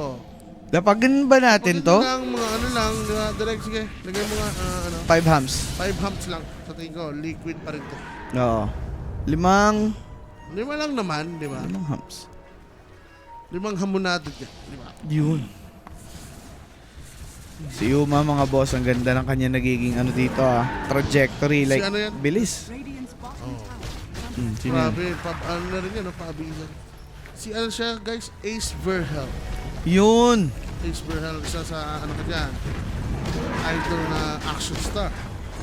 Lapagan ba natin to? lang, mga ano lang, di ba? Direct, sige. Lagay mo nga, 5 hams. 5 humps lang. Sa tingin ko, Liquid pa rin to. Oo. 5 5 lang naman, di ba? hams. 5 hamonado dyan, di ba? Yun. Si Yuma mga boss, ang ganda ng kanya nagiging ano dito trajectory, like ano yan? bilis. Sino yan? Grabe, ano na rin yan, pabisan. Si ano siya, guys, Ace Verhel. Yun. Ace Verhel, isa sa ano ka dyan, idol na action star.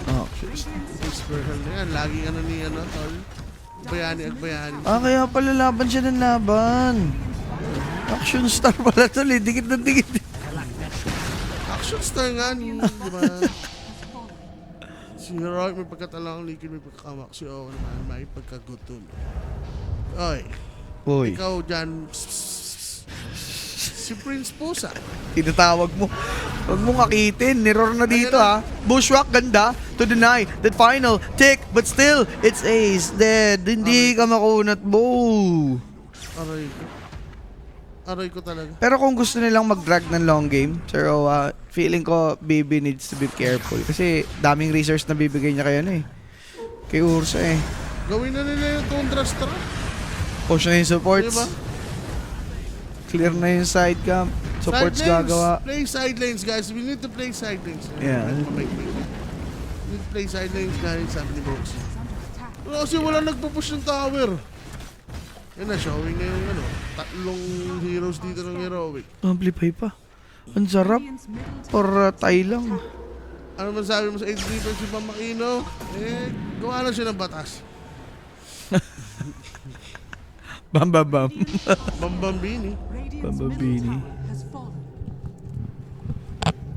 Oh. Ace Verhel na yan, laging ano ni ano, tol. Agbayani. Kaya pala laban siya ng laban. Action star pala to, dikit na dikit. Action star nga, di ba? Si Heroic may pagkatalang, Liquid may pagkakamak. Si O naman may pagkagutom. Oy, Uy, ikaw dyan, si Prince Pusa. tinatawag mo. Huwag mong akitin. Niror na dito Bushwhack, ganda. To deny that final tick. But still, it's Ace. Dead. Hindi ka makunat, bo. Aray ko. Aray ko talaga. Pero kung gusto nilang mag-drag ng long game, Sir Owa, feeling ko BB needs to be careful. Kasi daming resource na bibigay niya kay ano eh. Kay Ursa eh. Gawin na nila yung Tundra Strike. Push na yung supports. Diba? Clear na yung side camp. Supports Side lanes. gagawa. Play side lanes, guys. We need to play side lanes. Yeah. We need to play side lanes, guys. Sabi ni Box. Pero kasi wala nagpo-push ng tower. Yan na, showing na yung ano, 3 heroes dito ng heroic. Amplify pa. Ang sarap. Or tie lang. Ano man sabi mo sa 8 defense si Pamakino? Eh, gawa na siya ng batas. Bam bam bam. Bambambini. Bambabini.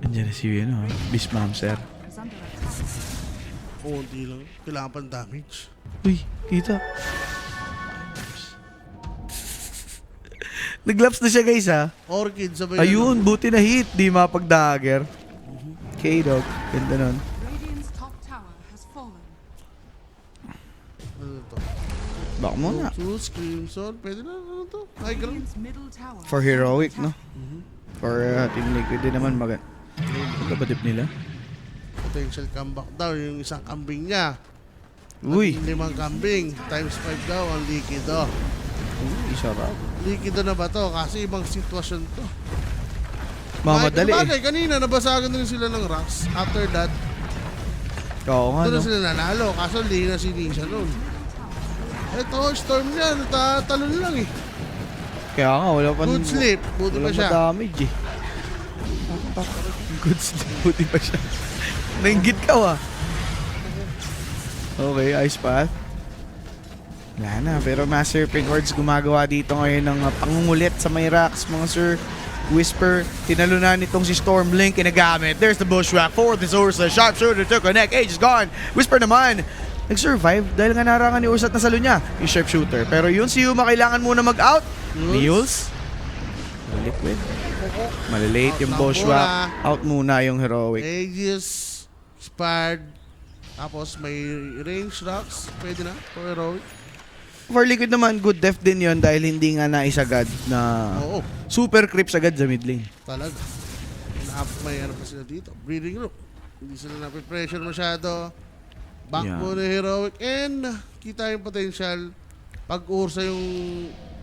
Andiyan na si ano, Beast Mamser. Kunti lang. Kailangan pang damage. Uy, kita. Naglaps na siya guys ha. Orchid, sabay Ayun, buti na hit. Di mapag-dagger. K-Dog. Ganda nun. Radiant's top tower has fallen. Ano to? Baka muna. Tools, Crimson. Pwede na ano to? High ground. Radiant's middle tower. For heroic, no? For Team Liquid din naman maganda. Ano ba tip nila? Potential comeback daw. Yung isang kambing niya. Uy. 5 kambing. Times 5 daw ang likido. Uy, sarap. Likido na ba to? Kasi ibang sitwasyon to. Mamadali eh. Bagay, kanina nabasagan na rin sila ng rocks. After that, Oo nga, doon no? na sila nanalo. Kaso hindi na si Nisha noon. Ito, storm niya. Natatalon lang eh. Kaya nga, wala pa. Good sleep. Buti Wala pa siya. damage eh. Good sleep. Buti pa siya. Nainggit ka wa. Okay, Ice Path. Wala na, pero Master Pink Hordes gumagawa dito ngayon ng pangungulit sa may racks, mga sir. Whisper, tinalunan nitong si Stormlink, kinagamit. There's the bushwhack for the Ursa. Sharpshooter to connect. Age is gone. Whisper naman, nag-survive dahil nga narangan ni Ursa at nasalo niya yung sharpshooter. Pero yun, si Yuma kailangan muna mag-out. Niels. Liquid. Malilate yung Out na bushwhack. muna. Out muna yung heroic. Aegis, Spard, tapos may range rocks. Pwede na. For heroic. For Liquid naman, good def din yon dahil hindi nga naisagad na Oo. super creeps agad sa mid lane. Talaga. May ano pa sila dito. Breeding room. Hindi sila napipressure masyado. Backbone ng heroic. And kita yung potential pag Ursa yung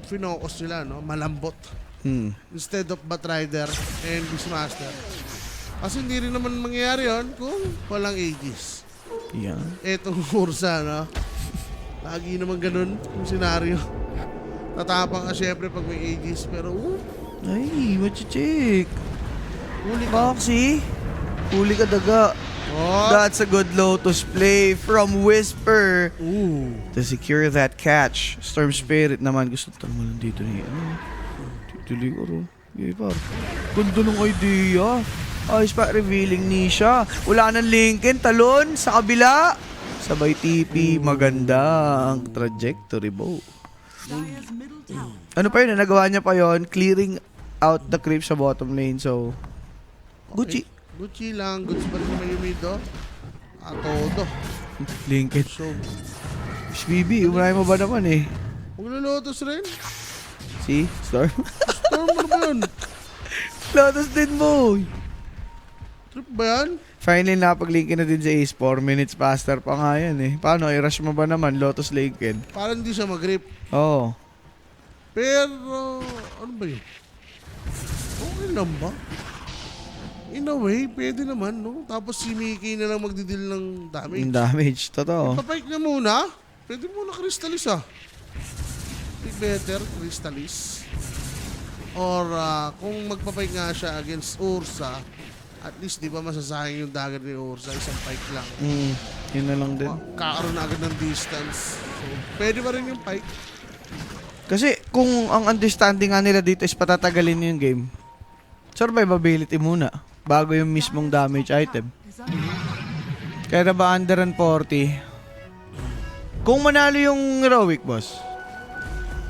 finocus nila, no? Malambot. Instead of Batrider and Beastmaster. Kasi hindi rin naman mangyayari yun kung walang Aegis. Yeah. Etong Ursa, no? Lagi naman ganun yung senaryo. Tatapang ka syempre pag may Aegis. Pero, Ay, machichik. huli ka. Roxy, huli ka daga. Oh. That's a good Lotus play from Whisper Ooh. to secure that catch. Storm Spirit naman. Gusto tamalan dito ni ano. Tituloy ko ro. Okay, par. Ganda ng idea. Ayos pa, revealing Nisha. Wala nang Lincoln. Talon sa kabila. Sabay TP. Maganda ang trajectory, Bo. Dire's middle tower. Ano pa yun? Nagawa niya pa yon, clearing out the creep sa bottom lane. So, Gucci. Gucci lang. Gucci pa rin sa may umido. Todo. Lincoln. So, BB, umray mo ba naman eh? maglulutos rin. See? Storm? Storm ano ba yun? Lotus din mo. Trip ba yan? Finally, napag-Lincoln na din sa Ace. 4 minutes faster pa nga yan eh. Paano? I-rush mo ba naman? Lotus Lincoln. Parang hindi siya mag-grip. Oo. Pero, ano ba yun? Okay lang ba? In a way, pwede naman, no? Tapos si Mickey na lang magdidil ng damage. Yung damage. Totoo. Papike niya muna. Pwede muna Crystallis ah. Pick better, Crystallis. Or kung magpapike nga siya against Ursa, at least di ba masasayang yung dagger ni Ursa, isang pike lang. Yun na lang din. Kakaroon na agad ng distance. So, pwede pa rin yung pike. Kasi kung ang understanding nga nila dito is patatagalin yung game, survivability muna bago yung mismong damage item. Is under Kaya na ba under 40? Kung manalo yung heroic, boss?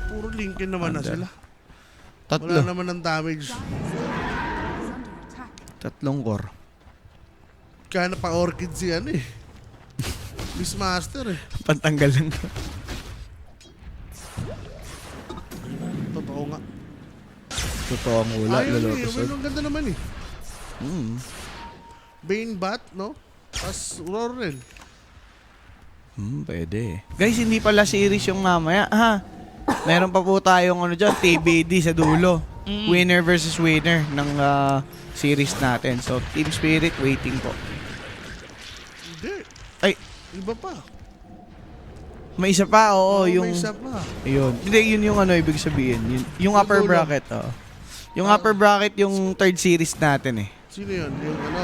Puro Lincoln naman na Under. sila. Wala Tatlo. naman ng damage. is under attack. Tatlong core. Kaya na pa Orchid si ano eh. Beastmaster eh. Pantanggal lang. Totoo nga. Totoo ang wala. Ayun Lalo eh. episode. Ang ganda naman eh. Hmm. Bane Bat, no? Tapos Roar rin. Pwede. Guys, hindi pala series yung mamaya, ha? Meron pa po tayong ano dyan, TBD sa dulo. Winner versus winner ng series natin. So, Team Spirit waiting po. Hindi. Ay, Iba pa. may isa pa, oo. Yung, May isa pa. yun. Hindi, yun yung ano, ibig sabihin. Yung upper dulo. bracket, oo. Yung upper bracket, yung third series natin eh. Sino yun? Yung ano?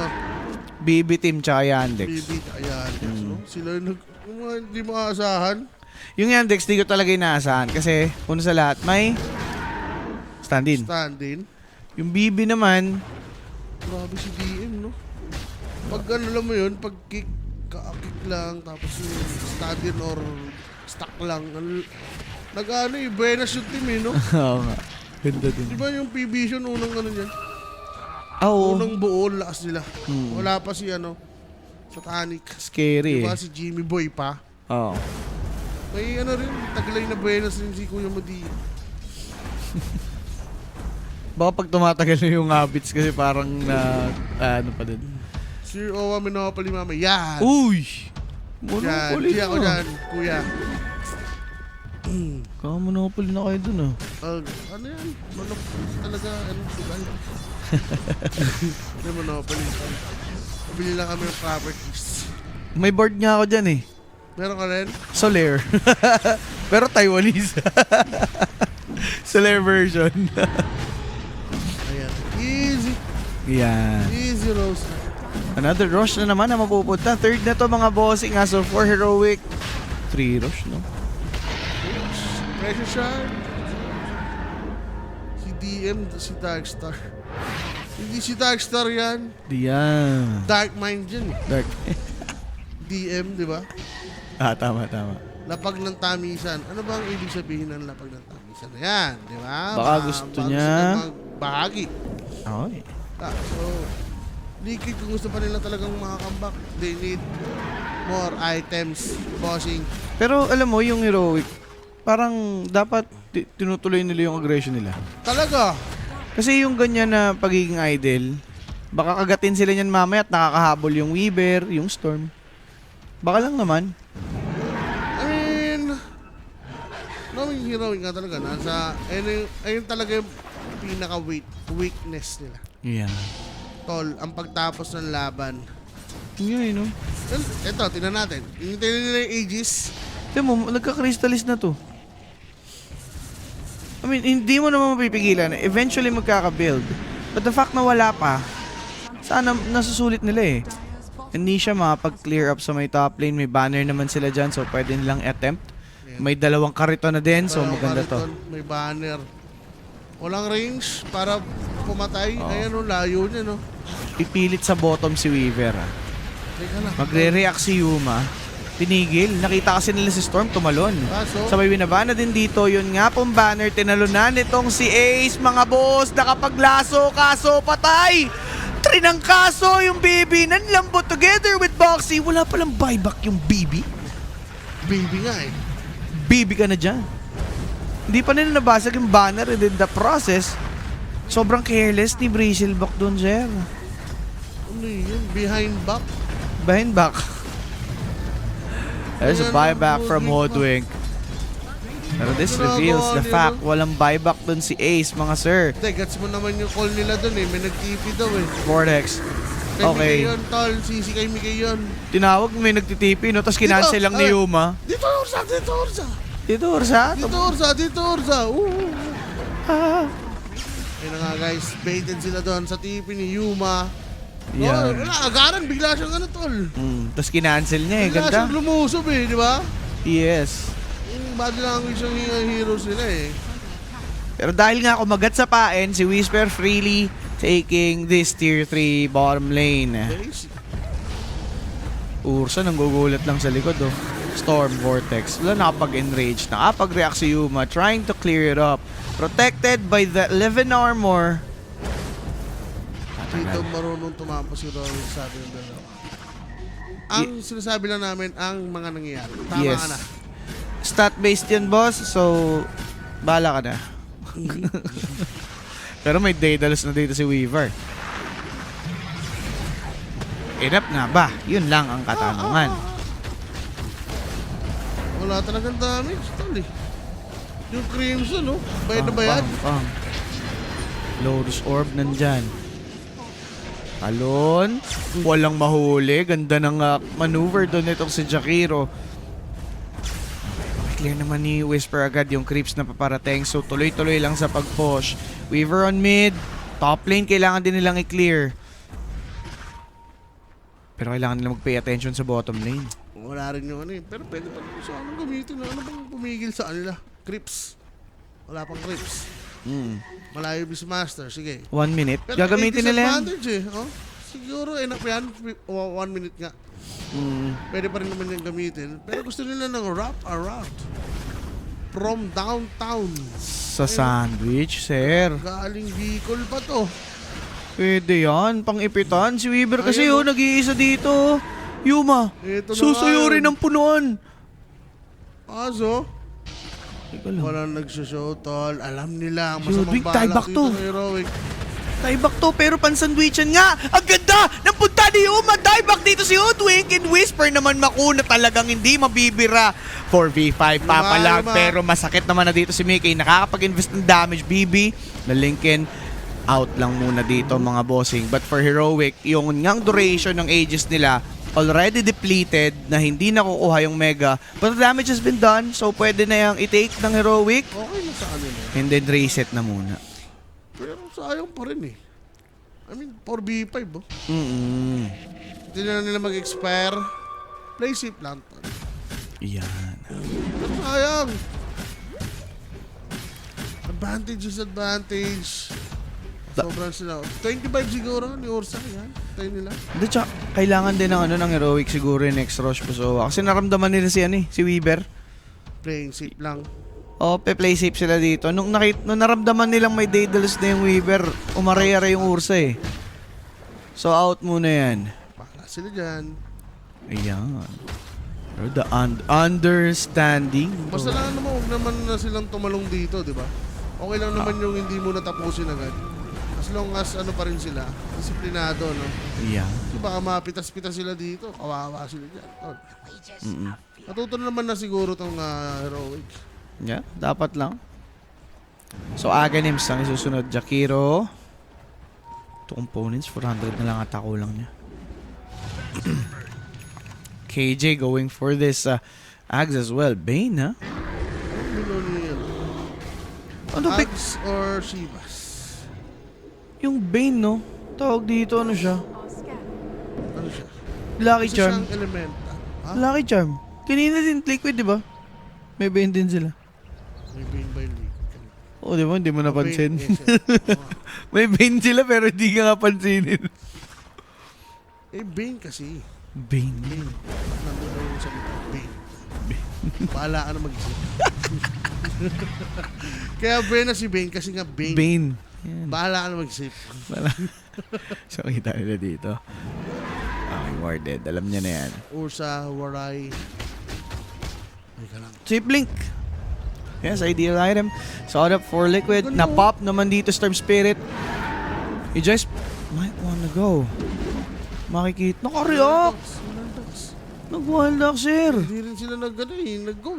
BB Team tsaka Yandex. Baby. Ayan. No? Sila yung yung mga hindi maasahan. Yung Yandex, di ko talaga inaasahan. Kasi, una sa lahat, may stand-in. Stand-in. Yung BB naman, Grabe si DM, no? Pag ano alam mo yun, pag kick lang, tapos yung stand-in or stuck lang. Nag-ano eh, buenas yung team eh, no? oo nga. Ganda din. Di ba yung P-Vision unang ano niyan? Oo. Unang buo, lakas nila. Wala pa si ano, Satanic. Scary Di ba eh. si Jimmy Boy pa? Oo. May ano rin, taglay na buenas rin si Kuya Madi. Baka pag tumatagal na yung habits kasi parang na, ano pa din. Si Owa Monopoly mama, yan! Uy! Yan, Monopoly di ako na. dyan, kuya. Monopoly na kayo dun ah. Ano yan? Monopoly talaga, ano, sugal. Hindi Monopoly. Pabili lang kami ng properties. May board nga ako dyan eh. Meron ka rin? Solaire. Pero Taiwanese. Solaire version. Ayan. Easy. Yan. Easy, Rose. Another rush na naman na mapupunta. Third na to mga bossing as of 4 heroic. 3 rush no? Pressure shard. Si DM, si Darkstar. Hindi si Darkstar yan. Diyan. Dark Mind yan. Dark. DM, di ba? Tama. Lapag ng tamisan. Ano ba ang ibig sabihin ng lapag ng tamisan? Ayan, di ba? Baka gusto niya- Bahagi. Okay. So, Liquid kung gusto pa nila talagang makakambak, they need more items, bossing. Pero alam mo, yung heroic, parang dapat tinutuloy nila yung aggression nila. Talaga? Kasi yung ganyan na pagiging idle, baka kagatin sila niyan mamaya at nakakahabol yung Weaver, yung Storm. Baka lang naman. I mean, knowing heroic nga talaga, ayun talaga yung pinaka-weakness nila. Yeah. Tol, ang pagtapos ng laban. Yun, no? Well, eto, tingnan natin. Yung nila yung Aegis. Tignan mo, nagka-crystallis na to. I mean, hindi mo naman mapipigilan. Eventually magkaka-build. But the fact na wala pa, sana nasusulit nila eh. Hindi siya makapag-clear up sa may top lane. May banner naman sila dyan, so pwede nilang attempt. May dalawang karito na din, so maganda to. May banner. Walang range para pumatay. Ayan o, layo niya, no? Pipilit sa bottom si Weaver. Teka lang. Magre-react si Yuma. Tinigil. Nakita kasi nila si Storm tumalon. Kaso, Sabay binabana din dito. Yun nga pong banner. Tinalunan nitong si Ace. Mga boss, nakapaglaso. Kaso patay. Trinangkaso yung BB. Nanlambot together with Boxy. Wala palang buyback yung BB. baby nga eh. BB ka na dyan. Hindi pa nila nabasag yung banner. And in the process, sobrang careless ni Brazelbach doon, sir. Ano yun? Behind back? Behind back. There's a Ayan, buyback from Hoodwink. Hoodwink. Pero this reveals the fact walang buyback dun si Ace, mga sir. Hindi, gets mo naman yung call nila dun eh. May nag-TP daw eh. Vortex. Kay Okay. Mikay yun, tol. Sisi kay Mikay yun. Tinawag, may nagtitipi, no? Tapos kinancel lang ni Yuma. Dito, Ursa! Dito, Ursa! Dito, Ursa. Dito, Ursa! Dito, Ursa! Ah. Ayun na nga guys, baited sila doon sa TP ni Yuma. Yan. Oh, wala, agaran, bigla siyang ano, tol. Tapos kinancel niya eh, Bigla ganda. siyang lumusob eh, di ba? Yes. Yung body language ng heroes nila eh. Pero dahil nga kumagat sa pain, si Whisper freely taking this tier 3 bottom lane. Basic. Ursa nanggugulat lang sa likod oh. Storm Vortex. Wala nakapag-enrage. Nakapag-react si Yuma trying to clear it up. Protected by the 11 armor. Dito marunong tumampo si Rowan, sabi ng dalawa. Ang sinasabi lang namin ang mga nangyayari. Tama Yes. ka na. Stat-based yan, boss. So, bahala ka na. Pero may Daedalus na dito si Weaver. Enough na ba? Yun lang ang katanungan. Wala talagang damage, tol eh. Yung Crimson, no? Bayad na bayad. Pang. Lotus Orb nandyan. Talon. Walang mahuli. Ganda ng maneuver doon itong si Jakiro. Clear naman ni Whisper agad yung creeps na paparating. So tuloy-tuloy lang sa pag-push. Weaver on mid. Top lane kailangan din nilang i-clear. Pero kailangan nilang mag-pay attention sa bottom lane. Wala rin yung ano eh. Pero pwede pa rin sa anong gamitin. Ano bang pumigil sa kanila? Creeps. Wala pang creeps. Malayo Beastmaster. Sige. 1 minute. Pero Gagamitin nila yan. disadvantage eh. Oh? Siguro enough yan. 1 minute nga. Pwede pa rin naman yung gamitin. Pero gusto nila ng wrap around. From downtown. Sa sandwich, sir. Galing Bicol pa to. Pwede yan. Pang-ipitan. Si Weaver kasi Ayun, nag-iisa dito. Yuma. Ito na Susuyurin nga. ng punuan. Aso, Teka lang. walang nagsushow, tol. Alam nila. Dude, Masamang big tie balak back dito to. ng Heroic. Tieback to, pero pansandwichan nga. Ang ganda ng punta ni Yuma. Tieback dito si Hoodwink and Whisper naman makuna talagang hindi mabibira. 4v5 papalag, Luma. pero masakit naman na dito si Mickey. Nakakapag-invest ng damage. BB na Lincoln. Out lang muna dito mga bossing. But for Heroic, yung ngang duration ng ages nila already depleted na hindi nakukuha yung Mega. But the damage has been done, so pwede na yung i-take ng Heroic Okay na sa kanila. and then reset na muna. Pero sayang pa rin eh. I mean, 4v5 oh. Hindi na nila mag-expire. Play safe lang, tol. Yan. Pero sayang. Advantage. Sobrang sila. 25 siguro ni Ursa. Yan. Tayo nila. Hindi, tsaka, kailangan din ng ng Heroic siguro yung next rush po. So, kasi naramdaman nila si Weaver. Playing safe lang. O, play safe sila dito. Nung naramdaman nilang may Daedalus na yung Weaver, umare-are yung Ursa eh. So, out muna yan. Baka sila dyan. Ayan. Pero the understanding. Basta lang naman, huwag naman na silang tumalong dito, di ba? Okay lang naman yung hindi mo natapusin agad. As long as ano pa rin sila, disiplinado, no? Ayan. Kasi baka mapitas-pitas sila dito, kawawa sila dyan. Natuto naman na siguro tong Heroic. Yeah, dapat lang. So, Aghanims ang isusunod. Jakiro. 2 components, 400 na lang ata kulang niya. KJ going for this Ags as well. Bane, ha? Ano ni Ano, Big? Ags or Shivas? Yung Bane, no? Tawag dito, ano siya? Ano siya? Lucky Isa Charm. siyang elemental. Ha? Lucky Charm. Kanina din, Liquid, di ba? May Bane din sila. May Bane by League. Oo, di ba? Hindi mo napansin. Bane, yes, May Bane sila pero hindi ka nga pansinin. Bane kasi. Bane. Bane. Nandun daw yung salita. Bane. Bahala ka na mag-isip. Kaya Bane na si Bane kasi nga Bane. Bane. Yan. Bahala ka na mag-isip. So, kita nila dito. Okay, warded. Alam niya na yan. Ursa, Waray. Ay ka lang. Chip Link. Yes, ideal item. Sawed up for Liquid. Ganda. Na-pop naman dito Storm Spirit. You just might wanna go. Makikita. Naka-react. Nag-wild lock, sir. Hindi rin sila nag-go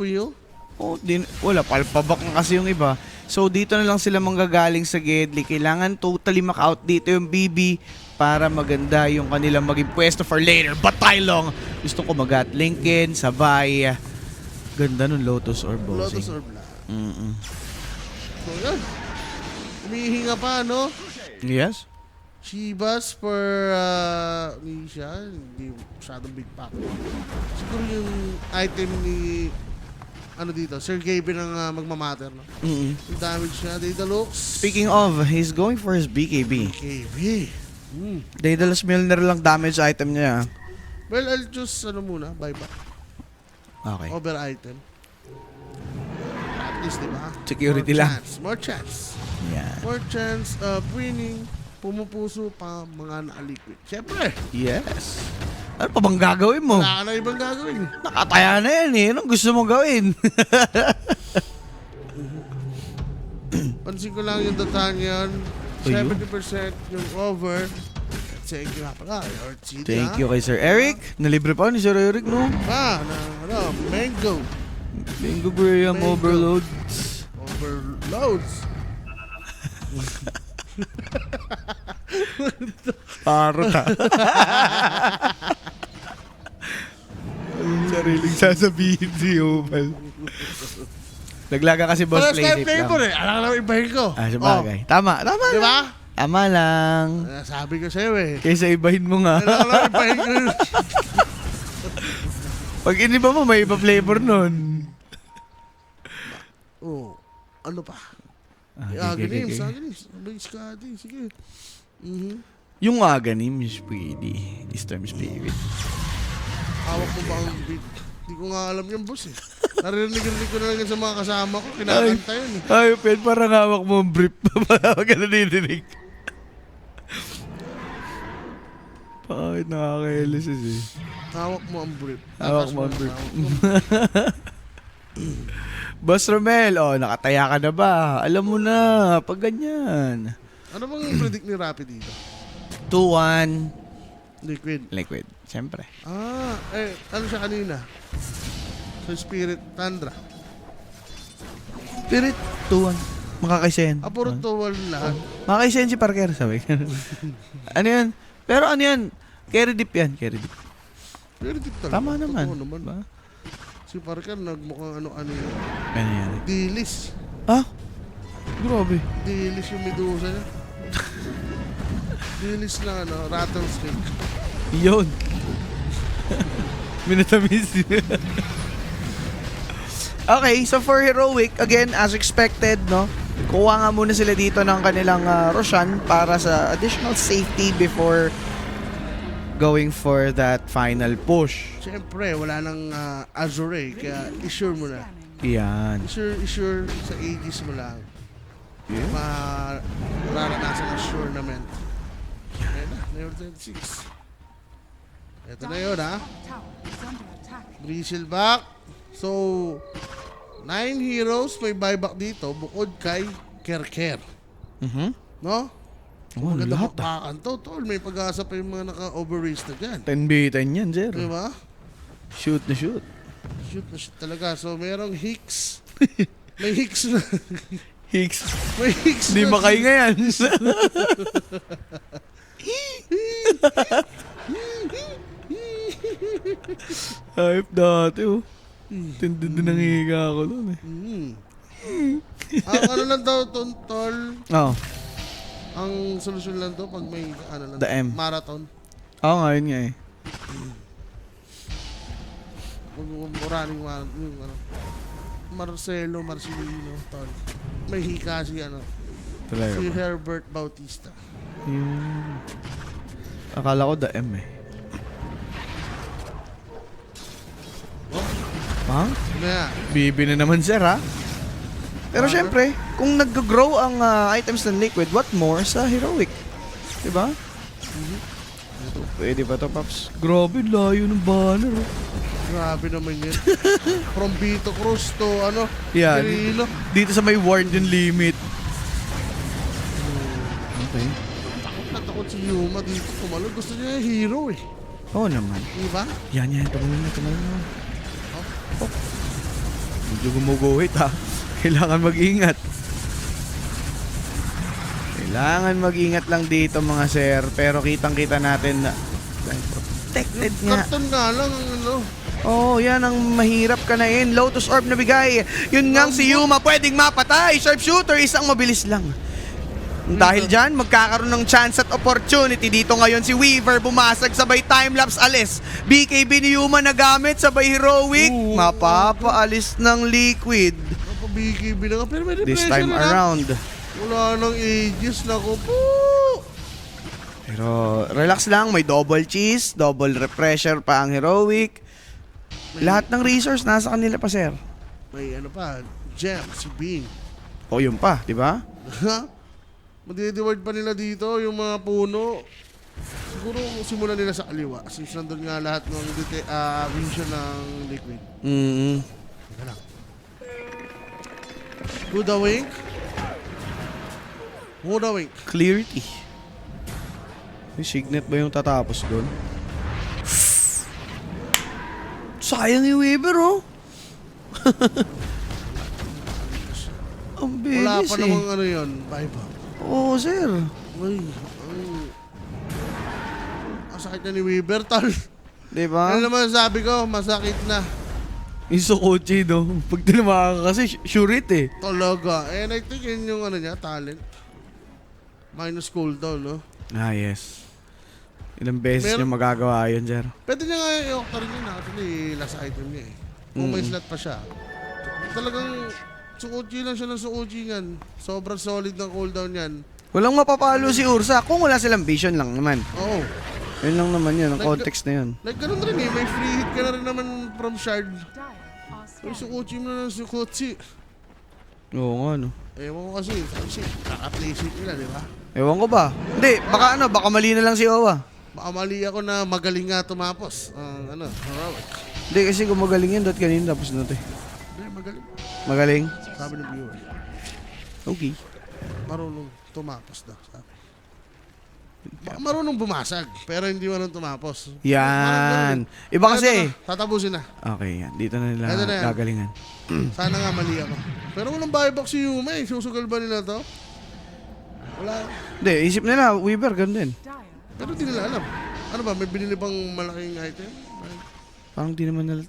eh, oh. Oh, wala. Palpabak na kasi yung iba. So, dito na lang sila manggagaling sa Gedli. Kailangan totally mak-out dito yung BB para maganda yung kanilang maging pwesto for later. Bataylong. Gusto ko mag-at Lincoln, sabay. Ganda nun, Lotus or Bossing. Lotus or Black. Mm-mm. So, yan. Umihinga pa, no? Yes? Shivas for Misha, hindi masyadong big pack. Siguro yung item ni ano dito, Sir Gabe ang magmamatter, no? Mm-mm. Yung damage niya, Daedalus. Speaking of, he's going for his BKB. Gabe. Daedalus Milner lang damage item niya. Well, I'll choose ano muna, buyback. Okay. Over item. At least, di ba? Security More lang. chance, more chance. Yeah. More chance of winning. Pumupuso pa mga na-liquid. Siyempre, Yes. Ano pa bang gagawin mo? wala ka na ibang gagawin. Nakataya na yan eh. Anong gusto mong gawin? Pansin ko lang yung D'Artagnan. Ayun. 70% yung over. Thank you nga pala. Orchid, Thank you kay Sir Eric. Nalibre pa ni Sir Eric, no? Mango. Bingo Graham Mango. overloads. Overloads. Parot ha. Sariling sasabihin si Opal. Naglaga kasi boss Para sa play safe flavor lang. Alam naman ibahin ko. Ah, sabagay. Tama, tama Di lang. ba? Tama lang. Sabi ko sa'yo eh. Kaysa ibahin mo nga. Alam naman ibahin ko. Pag iniba mo, may iba flavor nun. Ano pa? Okay. Aganis. Sabay Scotty. Sige. Yung aganim, yung pwede. Storm Spirit. Hawak mo ba ang beat? Hindi ko nga alam yung boss eh. Narinig ko na lang yan sa mga kasama ko. Kinakanta yun eh. Ay, Pen, parang hawak mo ang brief. Parang ka nadidinig. Bakit nakaka-LSS eh? Hawak mo ang brief. Hawak mo ang brief. Boss Romel, nakataya ka na ba? Alam mo na, pag ganyan. Ano bang predict ni Rappi dito? 2-1. Liquid. Siyempre. Ano siya kanina? So Spirit Tundra. Spirit, 2-1. Makakaisayan. Puro tuwal lahat. Makakaisayan si Parker, sabi. Ano yan? Pero ano yan? Carry dip yan, carry dip. Spirit talaga. Tama naman. Totoo naman. Ba? Si Parker nagmukhang ano yun. Ano yan? Dilis. Ah? Grabe. Dilis yung medusa niya. Dilis na rattlesnake. Yun. Minatamis. Okay, so for Heroic, again, as expected, no? Kuha nga muna sila dito ng kanilang Roshan para sa additional safety before going for that final push. Siyempre, wala nang Azure kaya isure mo na. Yan. Isure sa Aegis mo lang. Mararanasan ang Assurement. Ayan na, level 26. Ito na yun ha. Tower is under attack. Bristle back. So, 9 heroes may buyback dito bukod kay Kerker. No? Oh, Maganda lahat pakanto, tol. May pag-asa pa yung mga naka-overrace na dyan. 10-10 yan, sir. Di ba? Shoot na shoot. Shoot na shoot talaga. So, merong Hicks. May Hicks na. Hicks. May Hicks Hindi na. makay ngayon. Hype dati, oh. Tindi din ang higa ako doon, eh. Ang ano lang daw, tol. Oo. Ang solusyon lang to pag may ano lang. The M. Marathon. Oo nga, yun nga, eh. Running marathon. Yung ano. Marcelino, tol. May hika si ano. Talaga Si ba? Herbert Bautista. Yun. Akala ko the M, eh. Ha? Kaya, Bibi na naman, sir, ha? Pero syempre, kung nag-grow ang items ng Liquid, what more sa Heroic? Diba? Pwede ba to, Paps? Grabe, layo ng banner, oh. grabe naman yan. From Vito Cruz to ano, Yeah, Cirilo. dito sa may Warden limit. Okay. Natakot si Yuma dito. Kumalo, gusto niya yung hero eh. Oo naman. Diba? Yan, tumalun na. Oh. Medyo gumuguhit, ha? Kailangan mag-ingat. Kailangan mag-ingat lang dito, mga sir. Pero kitang-kita natin na protected nga. Karton nga lang ang ano. Oh, yan ang mahirap ka na in. Lotus Orb na bigay. Yun ngang si Yuma pwedeng mapatay. Sharpshooter, isang mabilis lang. Dahil dyan, magkakaroon ng chance at opportunity dito ngayon si Weaver bumasag sabay timelapse alis. BKB ni Yuma nagamit sabay Heroic. Mapapaalis ng Liquid. Napabigibin na nga. Pero may This depression time na. around. Wala nang ages na ko po. Pero relax lang, may double cheese, double refresher pa ang Heroic. Lahat ng resource nasa kanila pa, sir. May ano pa, Gem, si Bing. O yun pa, di ba? Ha? Madi-reward pa nila dito yung mga puno. Siguro simulan nila sa kaliwa since nandun nga lahat ng vision ng Liquid. Good a wink. Muna wait. Clarity. May Signet ba yung tatapos doon? Sayang yung Weaver, oh. Ang bilis, Wala pa eh. namang ano yun. Buyback. Oo, sir. Uy. Ang sakit na ni Weaver, tol. Diba? Ano naman sabi ko, masakit na. Yung Sokochi, no? Pag tinamaan ka kasi, sure it, eh. Talaga. And I think yun yung ano niya, talent. Minus cooldown, no? Ah, yes. Ilang beses Meron- niya magagawa yun, sir. Pwede niya nga i-octa rin yun. Actually, last item niya eh. Kung may slot pa siya. Talagang Suuchi lang siya ng Suuchi yan. Sobrang solid ng cooldown yan. Walang mapapalo si Ursa kung wala silang vision lang naman. Oo. Yun lang naman yun, ang Like, context na yun. Like ganun rin eh. May free hit ka na rin naman from shard. Dire are Uy, scanning. Suuchi mo na ng Suuchi. Oo nga, no. Ewan ko kasi kaka-place hit nila, di ba? Ewan ko ba? Hindi, baka mali na lang si Owa. Baka mali ako na magaling nga tumapos. Heroic. Hindi, kasi kung magaling yun, dot kanina tapos na to eh. Hindi, magaling. Magaling? Sabi ng viewer. Okay. Marunong tumapos daw. Sabi. Baka marunong bumasag, pero hindi marunong tumapos. Yan. Iba kasi. Tatapusin na. Okay, yan. Dito na nila Ito na yan. gagalingan. Sana nga mali ako. Pero walang buyback si Yuma eh. Susugal ba nila to? Wala. Hindi, isip nila, Weaver, ganun din. Dire Pero di nila alam. Ano ba, may binili bang malaking item? Parang di naman nila...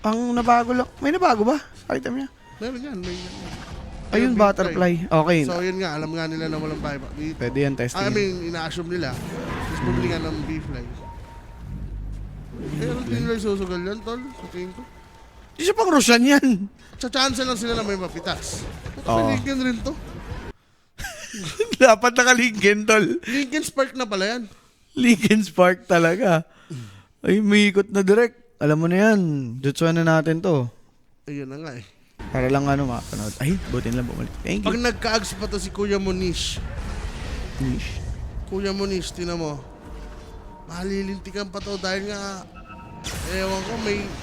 Ang nabago lang. May nabago ba sa item niya? Meron yan, may Ayun, Big butterfly. Okay. So yun nga, alam nga nila na walang buyback. Pwede yan, testing. I mean, ina-assume nila. Tapos bumili nga ng B-fly. Pero di nila susugal yan, tol. Sa tingin ko. Di siya pang Roshan yan. Chance lang sila na may mapitas. Oo. Lincoln rin to. Dapat naka-Lincoln, tol. Lincoln Spark na pala yan. Lincoln Spark talaga. Ay, may ikot na direct. Alam mo na yan. Jutsuan na natin to. Ayun na nga eh. Para lang mapanood. Ay, butin lang bumalik. Thank Pag you. nagka-ags pa to si Kuya Monish. Kuya Monish, tinan mo. Malilintikan pa to dahil nga ewan ko,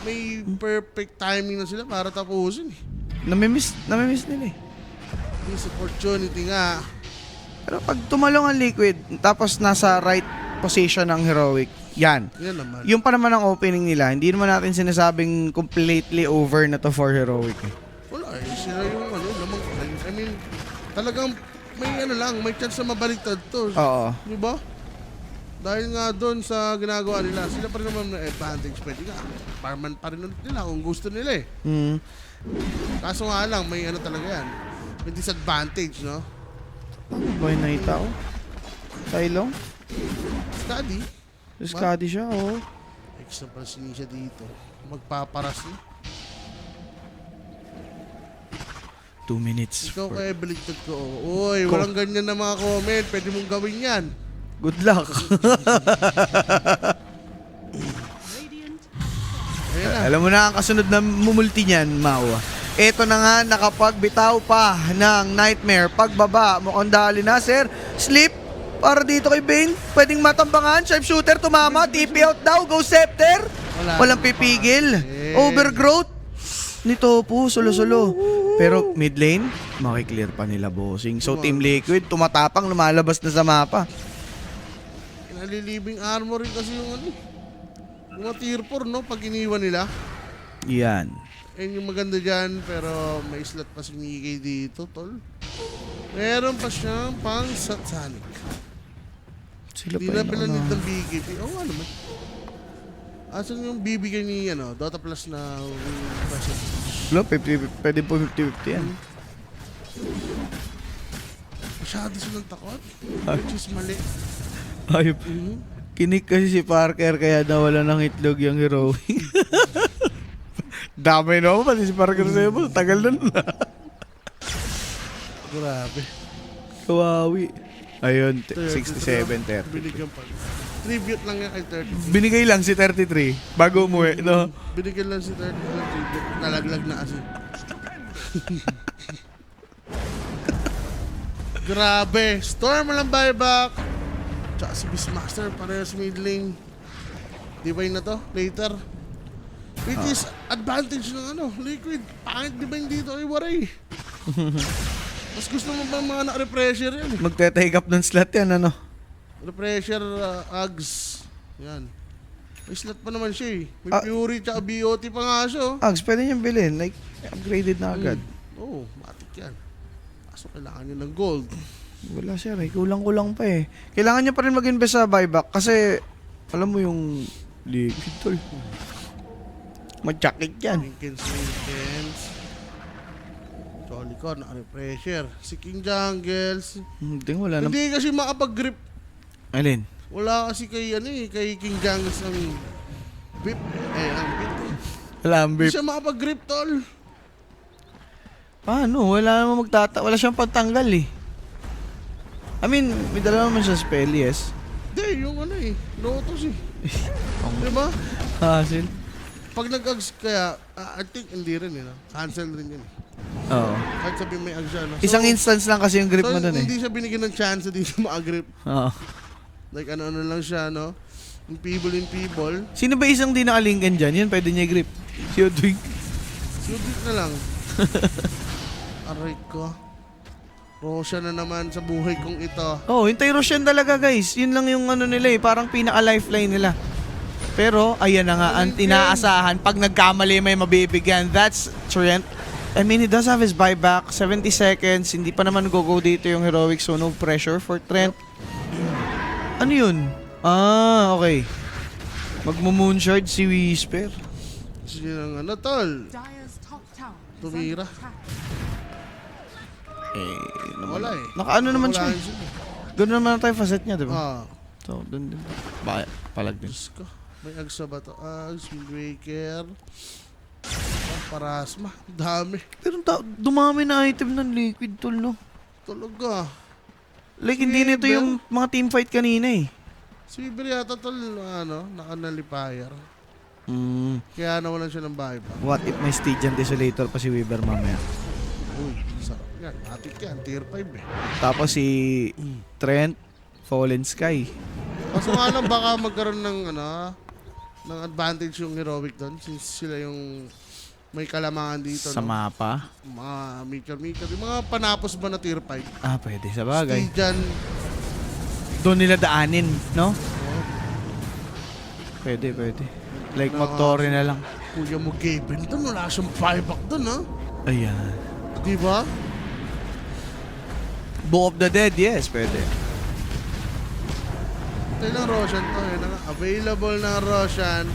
may perfect timing na sila para tapusin eh. Namimiss nila eh. This opportunity nga. Pero pag tumalong ang Liquid, tapos nasa right position ng Heroic, yan. Yan naman. Yung pa naman ang opening nila, hindi naman natin sinasabing completely over na to for Heroic eh. Wala eh. Sila yung lamang. I mean, talagang may may chance na mabaliktad to. Oo. Di ba? Dahil nga doon sa ginagawa nila, sila pa rin naman na advantage. Pwede nga, parman pa rin ulit nila kung gusto nila eh. Mm. Kaso nga lang, may talaga yan. May disadvantage, no? Boy Naita oh. Tylong. Study. Scotty siya oh. Example siya dito. Magpaparas na. 2 minutes. Ikaw kaya baligtad ko. Uy, walang ganyan na mga comment. Pwede mong gawin yan. Good luck. radiant Ayan na. Alam mo na ang kasunod na mumulti niyan, Mawa. Ito na nga, nakapagbitaw pa ng Nightmare. Pagbaba, mukhang dali na, sir. Sleep, para dito kay Bane. Pwedeng matambangan, sharpshooter, tumama, TP out daw, go Scepter. Walang pipigil. Overgrowth. Nito po, solo-solo. Pero mid lane, makiklear pa nila, bossing. So Team Liquid, tumatapang, lumalabas na sa mapa. Nalilibing armor rin kasi yung yung mga tier 4, no? Pag iniwan nila. Yan. Yan yung maganda dyan, pero may slot pa si Mickey dito, tol. Meron pa siyang pang Satanic. Sila Hindi pa na yun. pinanid ng BKB. Oo nga naman. Asan yung bibigyan ni Dota Plus na present? Wala, pwede po 50-50 yan. Masyado silang takot. Which is mali. Ayop. Kinik kasi si Parker kaya nawala ng itlog yung Heroic. Dami na pati si Parker sa'yo mo. Tagal na na. Grabe. Kawawi. Ayun, 67-30. Binigyan pa. Tribute lang yan kay 30. Binigay lang si 33 bago umuwi, no? Binigyan lang si 30 ng tribute. Nalaglag na kasi. Grabe. Storm walang buyback. Tsaka si Beastmaster parehas mid lane. Divine na to. Later. Which is advantage ng Liquid. Pangit Divine dito ay waray. Mas gusto mo ba mga na-refresher yan eh? Magte-take up ng slot yan, ano? Refresher Ags. Yan. May slot pa naman siya eh. May Ah. Fury tsaka BOT pa nga siya. Oh. Ags, pwede niyang bilhin. Like, upgraded na agad. Oo, matik yan. Kaso kailangan niya ng gold. Wala siya, Ray. Kulang-kulang pa eh. Kailangan niya pa rin mag-invest sa buyback kasi, alam mo yung liquid tol. Matchakik yan. Winkens. Cholicon, naka-refresher. Si King Jungles. Hindi, wala na. Hindi kasi makapag-grip. Alin? Wala kasi kay, kay King Jungles ang whip. Ang whip. Wala ang Hindi beep. siya makapag-grip, tol. Paano? Wala namang wala siyang pagtanggal eh. I mean, may dala naman siya spell, yes. Hindi, yung Lotus eh. Diba? Hassle. Pag nag-ags kaya, I think hindi rin no? Cancel rin yun. Oo. Kahit sabihin may ags siya, no? Isang instance lang kasi yung grip so, mo dun eh. hindi siya binigyan ng chance na di siya makagrip. Oo. Like ano lang siya, no? Yung people. Sino ba isang di nakalingan dyan? Yan, pwede niya i-grip. Si Odwing. Sudit na lang. Aray ko. Roshan na naman sa buhay kong ito. Oh, hintay Roshan talaga guys. Yun lang yung ano nila eh. Parang pinaka-lifeline nila. Pero, ayan na nga, ang inaasahan. Pag nagkamali may mabibigyan. That's Trent. I mean, he does have his buyback. 70 seconds. Hindi pa naman go dito yung heroic. So, no pressure for Trent. Ano yun? Ah, okay. Magmo-moonshard si Whisper. Sige lang, tol. Dire's top tower is Tumira. under attack. Wala eh. Naka-ano naman siya. Wala siya. Doon naman tayo facet niya, di ba? Ah. So, doon din. Palag din. Diyos ko. May agsa ba to? Ags, Windbreaker. Parasma. Dami. Pero dumami na item ng liquid tol, no? Talaga. Like, hindi nito yung mga team fight kanina eh. Si Weaver yata tol, naka-nullifier. Kaya nawalan siya ng buyback. What if may Stygian Desolator pa si Weaver mamaya? Uy, sarap yan. Matik yan. Tier 5 eh. Tapos si Trent, Fallen Sky. Kaso nga lang baka magkaroon ng ng advantage yung heroic doon since sila yung may kalamangan dito. Sa no? mapa. Mga meter. Yung mga panapos ba na tier 5? Ah, pwede sa bagay. Stygian. Doon nila daanin, no? Pwede. Like, Magtore na lang. Kuya mo Gaben doon. Wala siyang buyback doon, ha? Ayan. Di ba? Book of the Dead, yes, pwede. Ito ng Roshan to. Available na Roshan.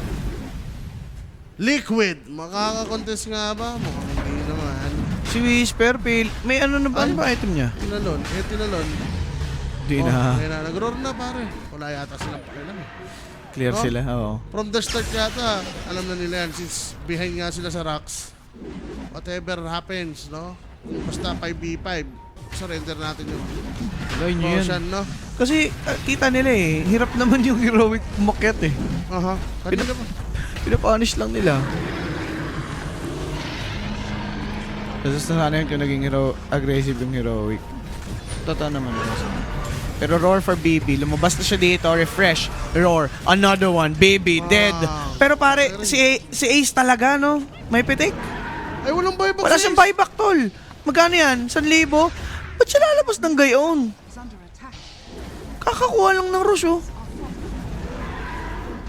Liquid. Makaka-contest nga ba? Mukhang hindi naman. Si Whisper, may ano na ba? Ano ba item niya? Tinalon. Tinalon. Di na. May na. Nag-roar na pare. Wala yata silang pakialam eh. Clear No? sila, oo. From the start yata, alam na nila yan since behind nga sila sa rocks. Whatever happens, no? Basta 5v5, surrender natin yung Gawin nyo yan. Roshan, no? Kasi kita nila eh, hirap naman yung heroic umakyat eh. Aha. Kanina pa. Pinapunish lang nila. Kasi sana yun kung naging aggressive yung heroic. Totoo naman. Pero roar for BB. Lumabas na siya dito. Refresh. Roar. Another one. BB. Dead. Pero pare, si Ace talaga, no? May pitik. Ay, walang buyback. Wala siyang buyback, tol. Magkano yan? 1,000? Ba't siya lalabas ng gayon? Is under attack. Kakakuha lang ng rush, oh.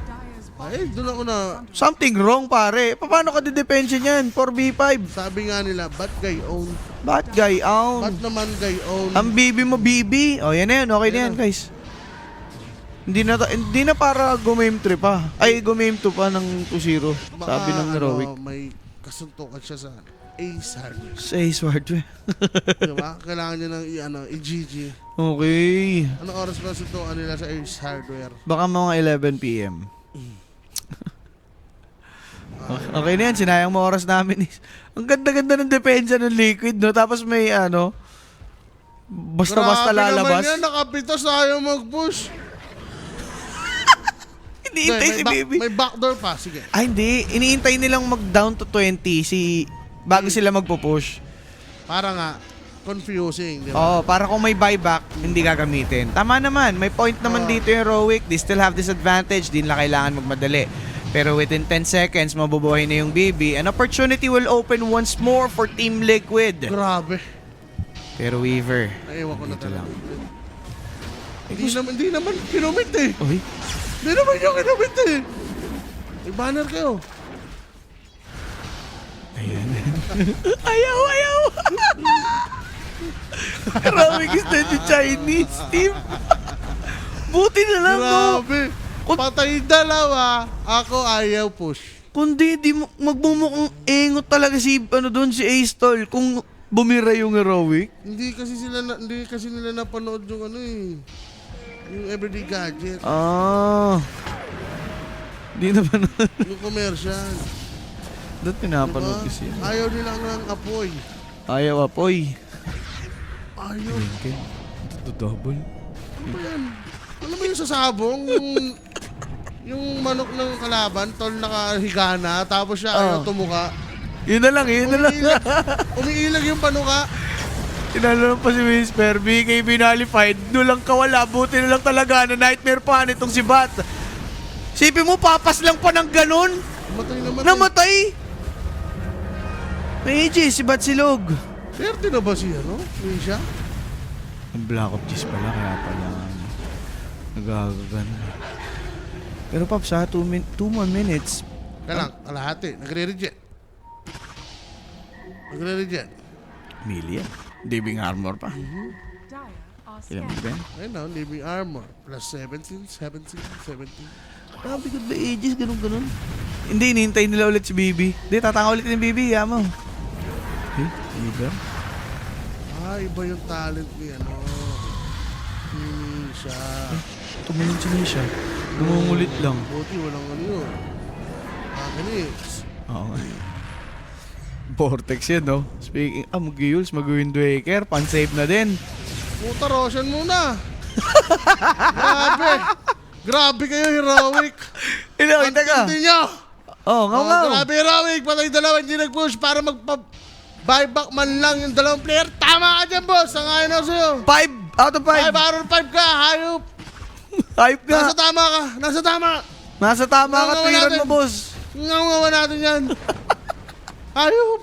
Dire's Ay, doon ako na. Something wrong, pare. Paano ka didepension yan? 4v5. Sabi nga nila, bad guy own. Bad guy, own. Bad naman guy own. Ang BB mo, BB. O, yan na yan. Okay na yan, guys. Hindi na para go-mame 3 pa. Ay, go-mame 2 pa ng 2-0. Sabi ng heroic. May kasuntukan siya sa Ace Hardware. Sa Ace Hardware. Diba? Kailangan niya ng i-GG. Okay. Anong oras ba suntukan nila sa Ace Hardware? Baka mga 11 p.m. Okay na yan. Sinayang mo oras namin. Ang ganda-ganda ng depensa ng Liquid, no? Tapos may basta-basta Grabe lalabas. naman yan. Nakapitas ayaw mag-push. Iniintay si may, BB. may backdoor pa. Sige. Ay, hindi. Iniintay nilang mag-down to 20 bago sila magpo-push. Para nga, confusing. Di ba? Oo, para kung may buyback, hindi gagamitin. Tama naman. May point naman dito yung heroic. They still have this advantage. Di nila kailangan magmadali. Pero within 10 seconds, mabubuhay na yung BB. An opportunity will open once more for Team Liquid. Grabe. Pero Weaver. Naiwan ko na Dito talaga. lang. Hindi naman kinumit eh. Uy, Hindi naman yung kinumit eh. May banner kayo. ayan. ayaw! Heroic is na yung Chinese team. Buti na lang, no? Grabe. Patay dalawa. Ako ayaw push. Kundi di magmumukhang engot talaga si si A-Stall kung bumira yung Heroic. Hindi kasi nila napanood yung yung everyday gadget, Di na ba yung commercial. Doon pinapanood Diba? kasi yan. Ayaw nila ng apoy. Ayaw, apoy. Ayaw. Ken, ito double. Ano ba yan? Alam mo yung sasabong, yung manok ng kalaban, tol nakahiga na, tapos siya ayaw tumuka. Yun na lang. Umiilag yung panuka. Tinalo pa si Whisper, BKB nullified, lang kawala, buti na lang talaga na nightmare pa nitong si Bat. Sipin mo, papas lang pa ng ganun. Namatay! May AJ, si Bat Silog. Pwerte na ba siya, no? Misha? Ang Black of Cheese pala, kaya pala nagagagan. Pero Pops ha, 2 more minutes. Kaya lang, kalahati. Nagre-reject. Million. Living armor pa. Dire are Ilan scanning. ba yan? Ayun na, living armor. Plus 17. Grabe good ba ages, ganun. Hindi, hinihintay nila ulit si Bibi. Hindi, tatanga ulit yung Bibi, mo. Eh, iba. Iba yung talent ni Misha. Tumulong si Misha. Dumungulit lang. Buti walang yun. Ganis. Oo nga. Vortex yan, no? Speaking, mag-Yules, mag-Wind Waker, pan-save na din. Puta, Roshan muna. Grabe kayo, Heroic. Kita ka. Hindi nyo. Nga. Grabe, Heroic. Patay dalawa, hindi nag-push para buyback man lang yung dalawang player. Tama ka dyan, boss. Sangayon ako sa'yo. 5 out of 5. 5 out of 5 ka, hayop. Hype ka. Nasa tama ka. Nasa tama ka, Ngaw twiran natin. mo, boss. Ngaw natin yan. Hayop.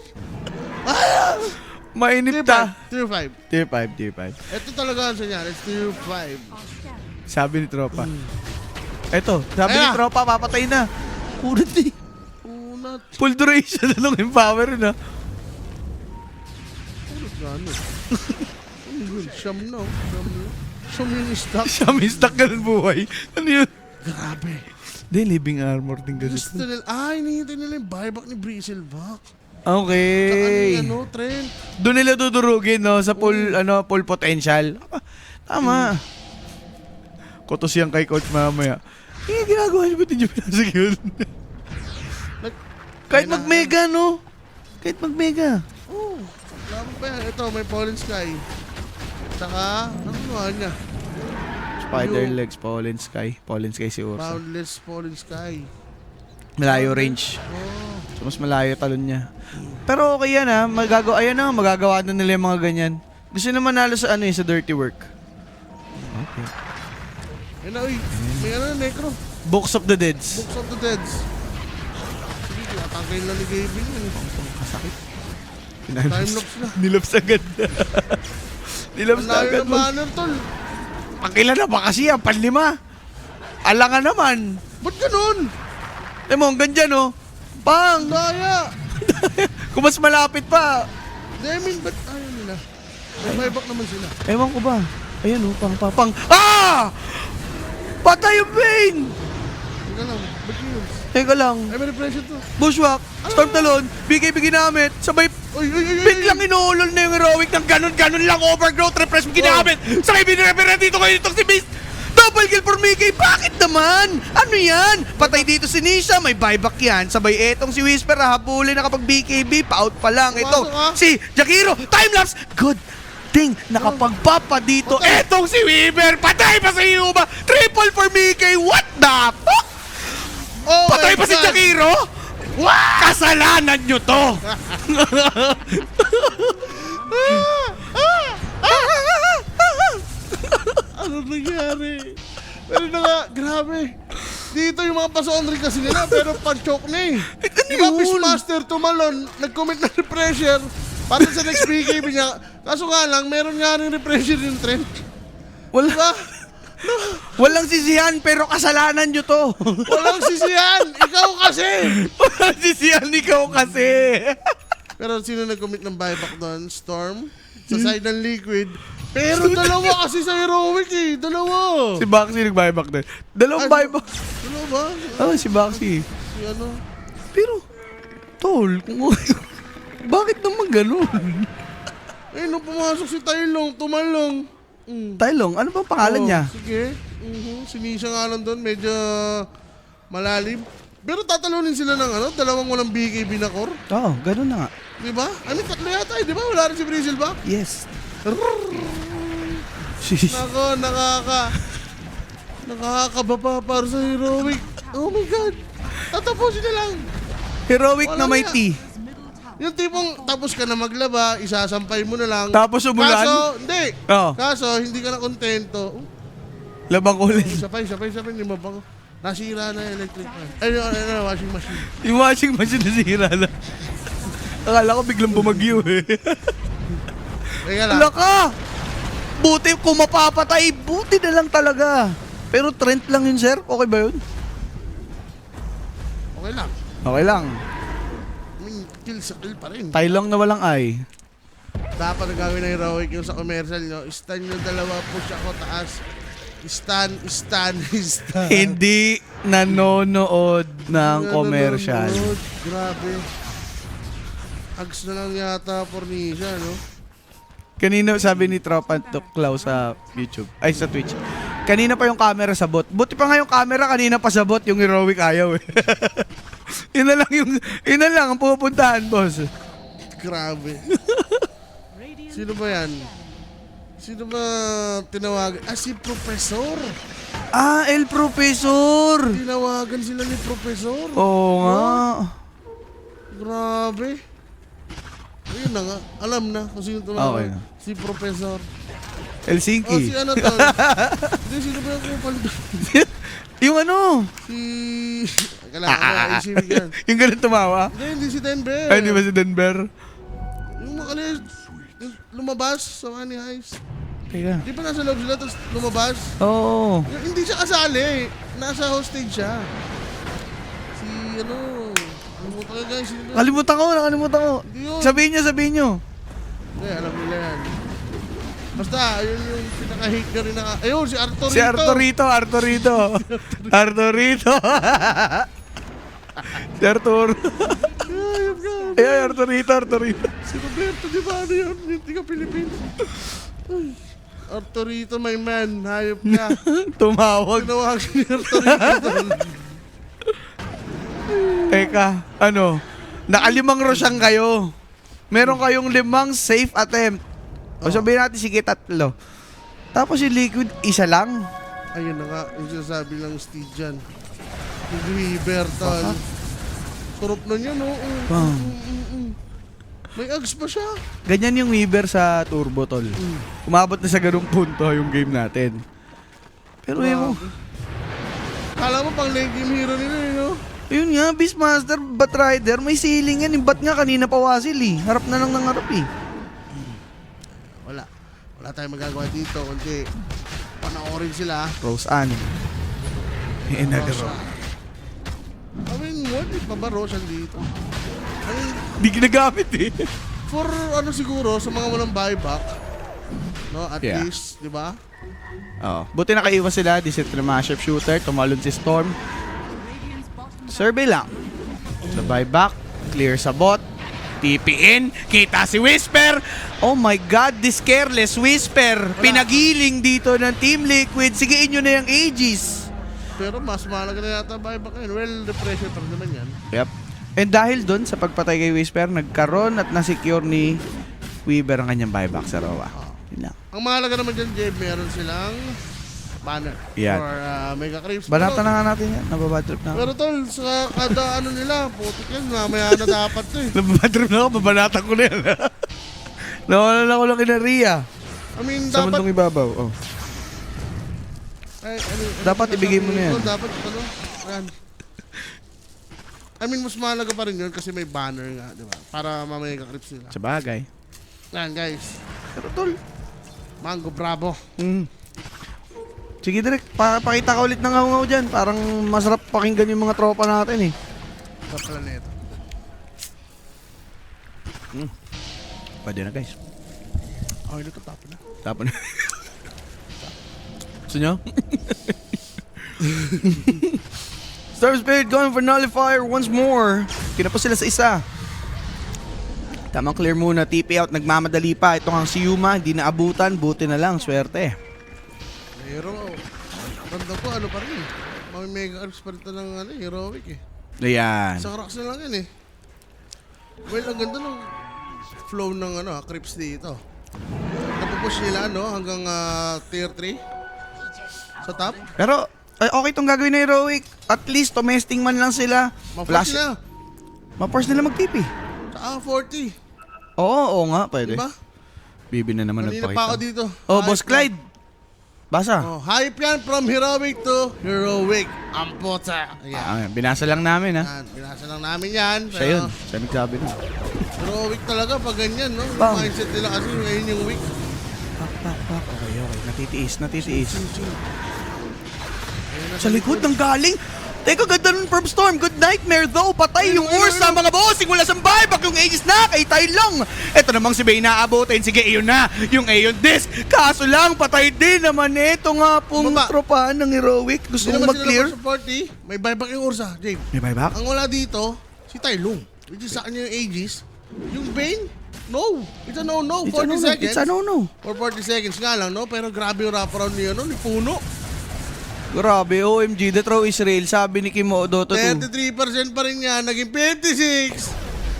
Mainit Tier 5. Tier 5. Ito talaga ang senyales. Tier 5. Are scanning. Sabi ni Tropa. Eto, sabi ni Ayan. Tropa, papatay na. Puro di. Unat. Full duration na lang yung power na. Ulit gano. Siyam na. Siyam yung stock. Siya may stuck ka ng buhay. Ano yun? Grabe. Hindi, living armor din Gusto ganito. nila. Hinihintay nila yung buyback ni Bristleback. Okay. Trent. Doon nila dudurugin, no? Sa full, full potential. Tama. Kutos yan kay coach mamaya. Ginagawa niyo ba din yung pinasag yun? Kahit mag-mega, no? Kahit mag-mega. Oh, laban pa yan. Ito, may Fallen Sky. Tsaka, ano nga niya? Spider legs, Fallen Sky. Fallen Sky si Ursa. Boundless Fallen Sky. Malayo range. Oh. So, mas malayo talon niya. Pero okay yan, ha? Magagawa na nila yung mga ganyan. Gusto naman nalo sa sa dirty work. Okay. Yan na, uy. May Necro. Books of the Deads. Books of the Deads. Sige, tinatangkayin lang ni Gavin yun. Kasakit. Time-lapse na. Nilaps agad. Nilaps Ang na layo agad. ng banner, tol. Pakila na ba kasi yan? Panlima. Alangan naman. Ba't ganun? Mo, ang ganda, no? Pang! Daya. Kung mas malapit pa. Demin, ba't ayaw nila? May buyback naman sila. Ewan ko ba? Ayun, oh, pang. Ah! Patay yung Bane! Teka lang, ba't yun? Teka lang. Ay, may repression to. Bushwhack, Storm Talon, BKB ginamit, sabay Uy. biglang inuulol na yung Heroic ng ganun lang, overgrowth, repress ginamit, sabay binirepera dito kayo itong si Beast. Double kill for Mickey, bakit naman? Ano yan? Patay dito si Nisha, may buyback yan. Sabay etong si Whisper, habulin na kapag BKB, pa-out pa lang. Ito, Pumasok, si Jakiro, timelapse, good thing, nakapagpapa dito. Etong si Weaver, patay pa sa Yuma, triple for Mickey, what the fuck? Oh Patay my pa si God. Jakiro? Kasalanan nyo to! Ano nangyari? Pero na nga, grabe. Dito yung mga pasondri kasi nila, pero pan-choke na eh. Di ba, yun? Fishmaster tumalon, nag-commit na pressure, Para sa next BKB niya. Kaso nga lang, meron nga rin repressure yung trend. Wala, Diba? walang sisihan pero kasalanan nyo to. Walang sisiyan! Ikaw kasi! Walang sisihan, ikaw kasi. Pero sino nag-commit ng buyback doon? Storm? Sa side ng Liquid? Pero dalawa kasi sa Heroic eh. Dalawa. Si Baxi nag-buyback din. Dalawang buyback. Dalawa ba? Oh, si Baxi. Si ano? Pero, tol, kung bakit naman ganun? Eh, nung pumasok si Tylong, tumalong. Tylong, ano bang pangalan niya? Sige. Sinisha nga lang doon, medyo malalim. Pero tatalunin sila ng ano, dalawang walang BKB na core. Oo, ganun na nga. Di ba? Ano, tatlo yata eh, di ba? Wala rin si Brazil ba? Yes. Nako, nakakababa para sa Heroic. Oh my God. Tatapusin na lang. Heroic na may Wala T. Yung tipong tapos ka na maglaba, isasampay mo na lang. Tapos umulan? Kaso, hindi. Oo. Kaso, hindi ka na kontento. Labang ulit. Sabay, lima pa ko. Nasira na yung electric fan. Ay, yung washing machine. Yung washing machine nasira na. Akala ko biglang bumagyo eh. Teka lang. Wala ka! Buti kung mapapatay, buti na lang talaga. Pero Trent lang yun, sir. Okay ba yun? Okay lang. Okay lang. I mean, kill sa kill pa rin. Tylong na walang eye. Dapat na gawin ng Heroic yung sa commercial nyo. Stun nyo dalawa, push ako taas. Stun. Hindi nanonood ng commercial. Nanonood. Grabe. Ags na lang yata Fornisha, no? Kanina sabi ni Tropa Tuklaw sa YouTube, ay sa Twitch. Kanina pa yung camera sa bot. Buti pa nga yung camera, kanina pa sa bot, yung Heroic ayaw eh. Yun na lang ang pupuntahan, boss. Grabe. Sino ba yan? Sino ba tinawagan? Ah, si Professor. Ah, El Professor! Tinawagan sila ni Professor. Oo nga. Grabe. Ayun na nga. Alam na kung sino tumawag. Okay na. Si Professor. Oh, si Helsinki. ano to? Hindi, sino ba yung kupal doon? Yung ano? Si... Kailangan ko isipin yan. Yung ganun tumawa? Hindi si Denver. Ay, di ba si Denver? Yung makalis, lumabas sa Money Heist. Teka. Di ba nasa loob sila tapos lumabas? Oo. Hindi siya kasali. Nasa hostage siya. Si ano... Kalimutan ko guys. Sino ba? Nakalimutan ko. Hindi yun. Sabihin nyo. Hindi, alam nila yan. Basta, ayun yung pinaka-hate na rin na... Ayun, si Arturito. Si Arturito. Arturito. Si Artur. Ayun ka. Ay, Arturito. Si Roberto, di ba ano yun? Yung tiga Pilipinas. Ay, Arturito, my man. Hayop ka. Tumawag. Tinawagan ni Arturito. Teka, nakalimang rosyang kayo. Meron kayong 5 safe attempt. O sabihin natin, sige, 3. Tapos yung Liquid, 1 lang. Ayun na nga, yung sinasabi lang Steve dyan. Yung Weaver, tol. Surup na niya, no? Bang. May ags pa siya. Ganyan yung Weaver sa Turbo, tol. Umabot na sa ganung punto yung game natin. Pero yun mo, Kala mo pang late game hero nila, no? ayun nga, Beastmaster, Batrider, may ceiling yan. Yung bat nga kanina pa wasil eh. Harap na lang ng harap eh. Wala tayong magagawa dito, kundi panoorin sila. Rose Ann. Rosa. I mean, what? Di pa ba Roshan dito? I mean, Di ginagamit eh. for ano siguro, sa mga walang buyback, no? At Yeah. least, di ba? Oh, buti nakaiwas sila. Disit na mga shooter. Tumalon si Storm. Survey lang. The buyback. Clear sa bot. TP in. Kita si Whisper. Oh my God, this careless Whisper. Pinagiling dito ng Team Liquid. Sigiin nyo na yung Aegis. Pero mas mahalaga na yata buyback ngayon. Well, the pressure pa rin naman yan. Yep. And dahil dun sa pagpatay kay Whisper, nagkaroon at nasecure ni Weaver ang kanyang buyback sa Roa. Yun lang. Ang mahalaga naman dyan, Jeb, meron silang banner. Yan. For Mega Creeps. Banatan na nga natin yan. Nababadrip na ako. Pero tol, sa kada ano nila, putik yan, mamaya na dapat to eh. Nababadrip na ako. Babanatan ko na yan. Nawalan ako lang kina Ria. I mean, Sa dapat... mundong ibabaw. Oh. Ay, Dapat ibigay mo na yan. Dapat, ano, yan. I mean, mas mahalaga pa rin yun kasi may banner nga, di ba? Para mamaya ka-clips nila. Sa bagay. Yan guys. Pero tol, Mango Bravo. sige direct, pakita ka ulit ng ngaw dyan. Parang masarap pakinggan yung mga tropa natin eh. Sa planeta. Pwede na guys. Okay, ito tapo na. Tapon na. Gusto nyo? Storm Spirit going for Nullifier once more. Kinapos sila sa isa. Tamang clear muna. TP out. Nagmamadali pa. Ito ang si Yuma. Hindi naabutan. Buti na lang. Swerte. Pero, banda ko, ano pa rin eh. May mega arcs pa rin ito ng heroic eh. Ayan. Isang rocks na lang yan eh. Well, ang ganda ng flow ng creeps dito. Napupush nila hanggang tier 3 sa top. Pero, ay, okay itong gagawin na heroic. At least, domestic man lang sila. Ma-force nila. Ma-force nila mag-TP. Sa 40. Oo nga. Pwede. Diba? Bibi na naman Kanina pa ako nagpakita. dito. Oh, Hype Boss yan. Clyde. Basa. Oh, hype yan from heroic to heroic. Ang puta. Ayan. Binasa lang namin ha. Yan. Binasa lang namin yan. Siya yun. Siya nagsabi nun. Heroic talaga pag ganyan, no? Yung Bam. mindset nila kasi ngayon yung week. Pak. Okay. Natitiis. Sa likod ng galing. Teka, ganda nun, Perp Storm. Good nightmare though. Patay yung Ursa, mga bossing. Wala sa buyback. Yung Aegis na. Kay tayo lang. Ito namang si Bane naabutin. Sige, iyon na. Yung Aeon Disc. Kaso lang, patay din naman ito nga pong Baba. tropahan ng heroic. Gusto Hindi mong naman sila mag-clear? mag-support eh. May buyback yung Ursa, James. May buyback? Ang wala dito, si Tai Lung. Which is sa kanya yung Aegis. Yung Bane, no. It's a no-no. 40 seconds. It's a no-no. Or 40 seconds nga lang, no? Pero grabe yung wraparound niya, no? Ni Puno. Grabe, OMG. The throw is real. Sabi ni Kimo Dota 2. 33% pa rin yan. Naging 56.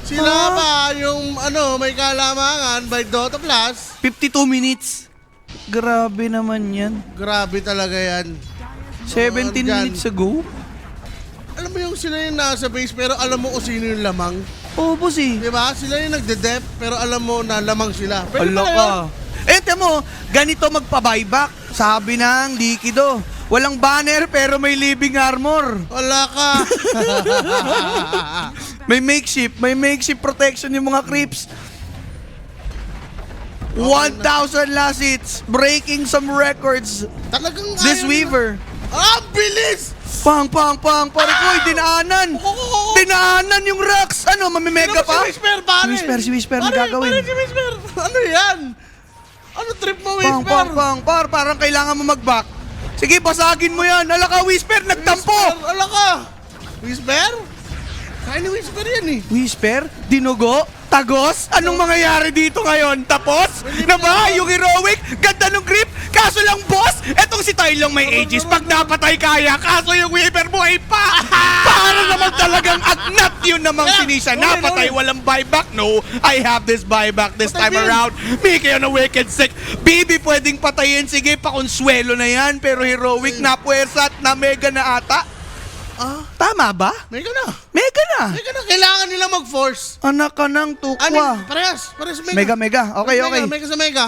Sila ba yung may kalamangan by Dota Plus? 52 minutes. Grabe naman yan. Grabe talaga yan. 17 Dyan. minutes ago. Alam mo yung sila yung nasa base pero alam mo kung sino yung lamang. Oo, boss eh. Di ba? Sila yung nagde-dep pero alam mo na lamang sila. Pwede Ala pala ka. yun. Ente mo, ganito magpa-buyback. Sabi ng Liquido. Walang banner pero may living armor. Wala ka. May makeshift protection yung mga creeps. 1,000 last hits. Breaking some records. Talagang This ayaw Weaver. nila. Ah, bilis! Pang. Pare ko, dinaanan. Oo. Dinaanan yung rocks. Ano, mamimega pa? Si Whisper, pare. Si Whisper, Pare, nagagawin. pare, si Whisper. Ano yan? Ano trip mo, Whisper? Parang kailangan mo mag-back. Sige, basagin mo yan. Ala ka, Whisper, nagtampo. Whisper, ala ka. Whisper? Kaya ni Whisper yan eh. Whisper, dinugo, tagos. Anong mangyayari dito ngayon? Tapos? Na ba? Yung heroic? Ganda ng grip? Kaso lang, boss, etong si Tylong may ages. Pag napatay kaya, kaso yung Weaver buhay pa. Para naman talagang agnat yun namang sinisa. Napatay, walang buyback. No, I have this buyback this time Patay din. around. May kayo na wicked sick. Bibi pwedeng patayin. Sige, pakonsuelo na yan. Pero heroic na puwersa at na mega na ata. Tama ba? Mega na. Mega na. Mega na. Kailangan nila mag-force. Anak ka ng tukwa. Parehas sa mega. Mega. Okay. Mega sa mega.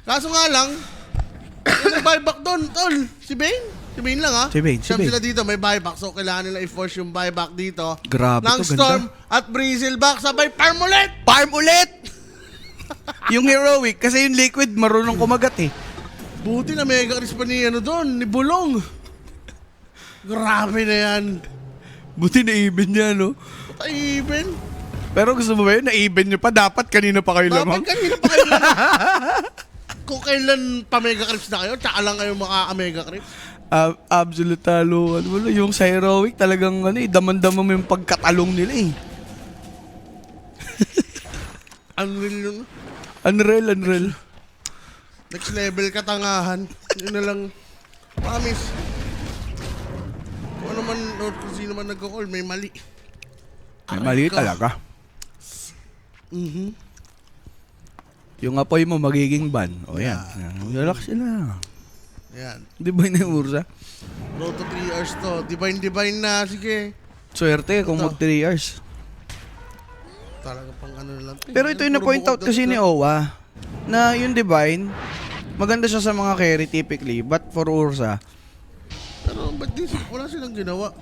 Kaso nga lang, yung buyback doon, tol. Si Bane? Si Bane lang ha? Si Bane. Sila dito, may buyback. So, kailangan nila i-force yung buyback dito. Grabe ng to, Storm ganda. at Breezelback sabay farm ulit! Farm ulit! Yung heroic, kasi yung liquid marunong kumagat eh. Buti na mega crisp pa ni doon, ni Bulong. Grabe na yan. Buti na-even niya, no? Patay even. Pero gusto mo ba yun? Na-even nyo pa? Dapat kanina pa kayo lamang? Dapat kanina pa kayo Kung kailan pa mega crisp na kayo, tsaka lang kayo maka-mega crisp. Absolute talo. Wala, yung sa heroic talagang daman-daman mo yung pagkatalong nila eh. Unreal yun. Unreal. Next level katangahan. Yun na lang. Promise. Kung ano man, o kung sino man nagko-call, may mali. May mali talaga. Yung apoy mo magiging ban. O yan. Relax na. Ayan. Di ba yun yung Ursa? Road to 3 hours to. Divine na. Sige. Swerte kung mag 3 hours. Talaga pang ano na lang. Pero ito yung na-point out kasi ni Owa na yung Divine, maganda siya sa mga carry typically, but for Ursa, Pero ba't wala silang ginawa?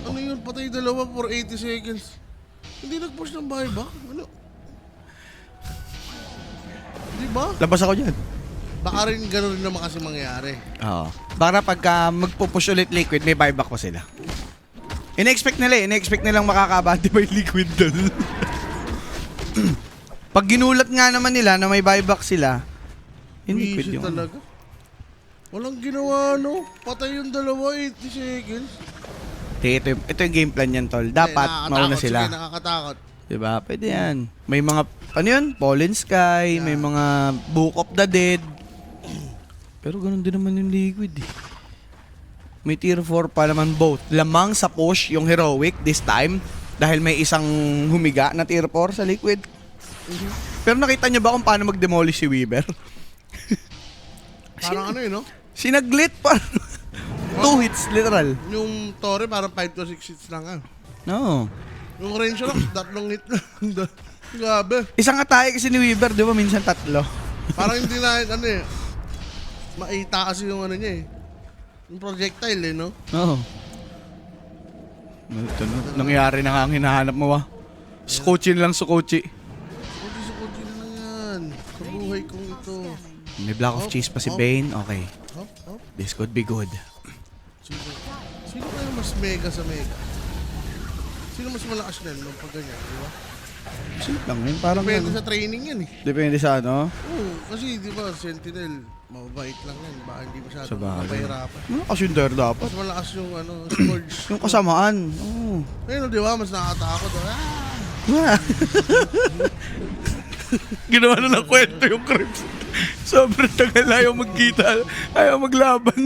Ano yun? Patay dalawa for 80 seconds. Hindi nag-push ng buyback? Ano? ba? Labas ako dyan. Baka rin gano'n rin naman kasi mangyari. Oo. Baka pagka magpupush ulit Liquid, may buyback ko sila. In-expect nilang makakabati by Liquid doon. Pag ginulat nga naman nila na may buyback sila, hindi Liquid Easy yung... talaga. Walang ginawa, no? Patay yung dalawa, 80 seconds. Ito yung game plan yan, tol. Dapat mauna sila. Sige, nakakatakot. Diba? Pwede yan. May mga, ano yun? Fallen Sky, may mga Book of the Dead. Pero ganun din naman yung Liquid eh. May tier 4 pa naman both. Lamang sa push yung Heroic this time dahil may isang humiga na tier 4 sa Liquid. Pero nakita nyo ba kung paano mag-demolish si Weaver? Parang ano yun, no? Sinaglit pa. 2 hits, literal. Yung Torre parang 5 to 6 hits lang, ah. No. Yung range lang, 3 hit lang. Grabe. Isang atake kasi ni Weaver, di ba? Minsan 3. Parang hindi na, ano eh. Maita kasi yung ano niya eh. Yung projectile eh, no? Oo. Ito na. Nangyari na nga ang hinahanap mo, Skochin lang, Skochi. Sukuti na lang yan. Sa buhay kong ito. May block of cheese pa si Bane. Okay. Hop, hop. This could be good. Sino kaya mas mega sa mega? Sino mas malakas na nung pag ganyan, di ba? Simple lang yun. Parang Depende ano. sa training yan eh. Depende sa ano. Oo, kasi di ba, Sentinel, mabait lang yan. Baka hindi masyado Sa bagay. mapahirapan. Malakas yung dare dapat. Mas malakas yung ano, Scourge. Yung kasamaan. Oo. Ayun, di ba, mas nakakatakot. Ginawa na ng kwento yung Crips. Sobrang tagal ayaw magkita. Ayaw maglaban.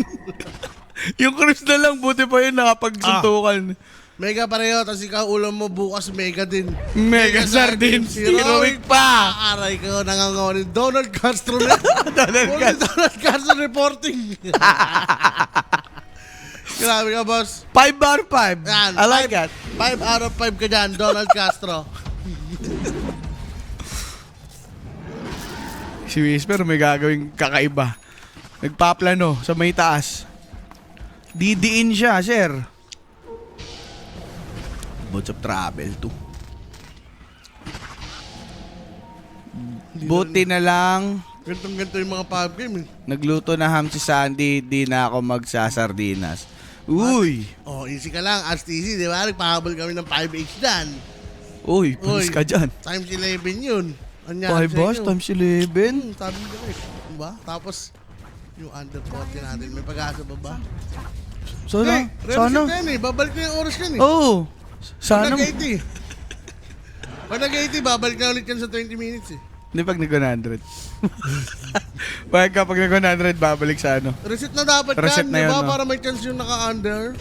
Yung Crips na lang, buti pa yun nakapagsuntukan. Mega pareho, tapos ikaw ulam mo bukas mega din. Mega Sardines, heroic pa. Aray ko, nangangawa ni Donald Castro na. Donald Castro reporting. Grabe ka, boss. 5 out of 5. Yan, I like that. 5 out of 5 ka dyan, Donald Castro. Si Whisper may gagawing kakaiba. Nagpaplano sa may taas. Didiin siya, sir. Boats of travel to. Buti na lang Gantong-ganto yung mga pub game eh. nagluto na ham si Sandy, di na ako magsasardinas. Uy! Oh, easy ka lang. As easy, di ba? Nagpahabol kami ng 5H dyan. Uy, palis ka dyan. Times 11 yun. 5 bars times 11? Sabi ko eh. Diba? Tapos, yung under 40 natin. May pag-asa ba ba? Sana? Sana? Sana? Yan eh. Babalik na yung oras yan eh. Oo! Sana? Pag nag-80. Pag nag-80, babalik na ulit yan sa 20 minutes eh. Hindi pag nag-100. Pag nag-100, babalik sa ano. Reset na dapat Reset yan, na yun, diba? no? Para may chance yung naka-under.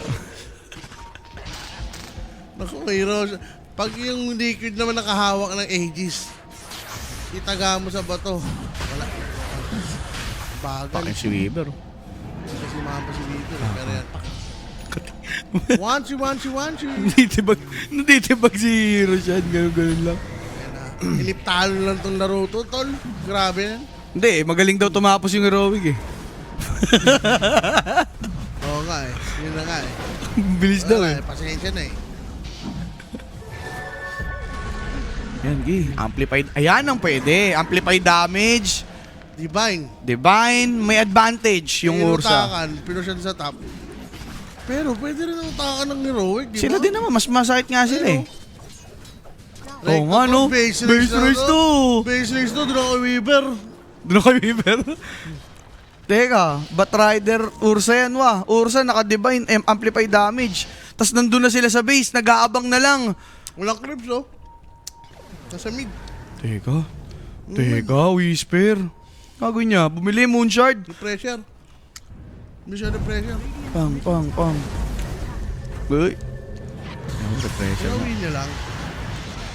Naku, Heroes. Pag yung liquid naman nakahawak ng aegis, itaga mo sa bato. Wala. Bagal. Pakin si Weaver. Kasi mapa si Vito. Pero yan. Wanchi. Natitibag si Hero siya. Ganun lang. Yan na. Iniptalo lang tong Naruto, tol. Grabe yan. Hindi, magaling daw tumapos yung heroic eh. Oo nga eh. Yun na nga eh. Bilis daw eh. Pasensya na eh. Yan, Gi. Amplified. Ayan ang pwede. Amplified damage. Divine. May advantage yung Ursa. Utakan, pinusyan sa top. Pero pwede rin ang utakan ng heroic, di ba? Sila din naman. Mas masakit nga sila eh. Oo nga no. Base Base race to. Base race to, doon ako Weaver. Doon kay Weaver. Teka, Batrider, Ursa yan Ursa naka-divine, amplified damage. Tapos nandun na sila sa base, nag-aabang na lang. Walang creeps, oh. Nasa mid. Teka, Whisper. Gagawin niya, bumili Moonshard. May pressure. Hindi siya na pressure. Pang. Uy. Ano sa pressure? Gawin niya lang.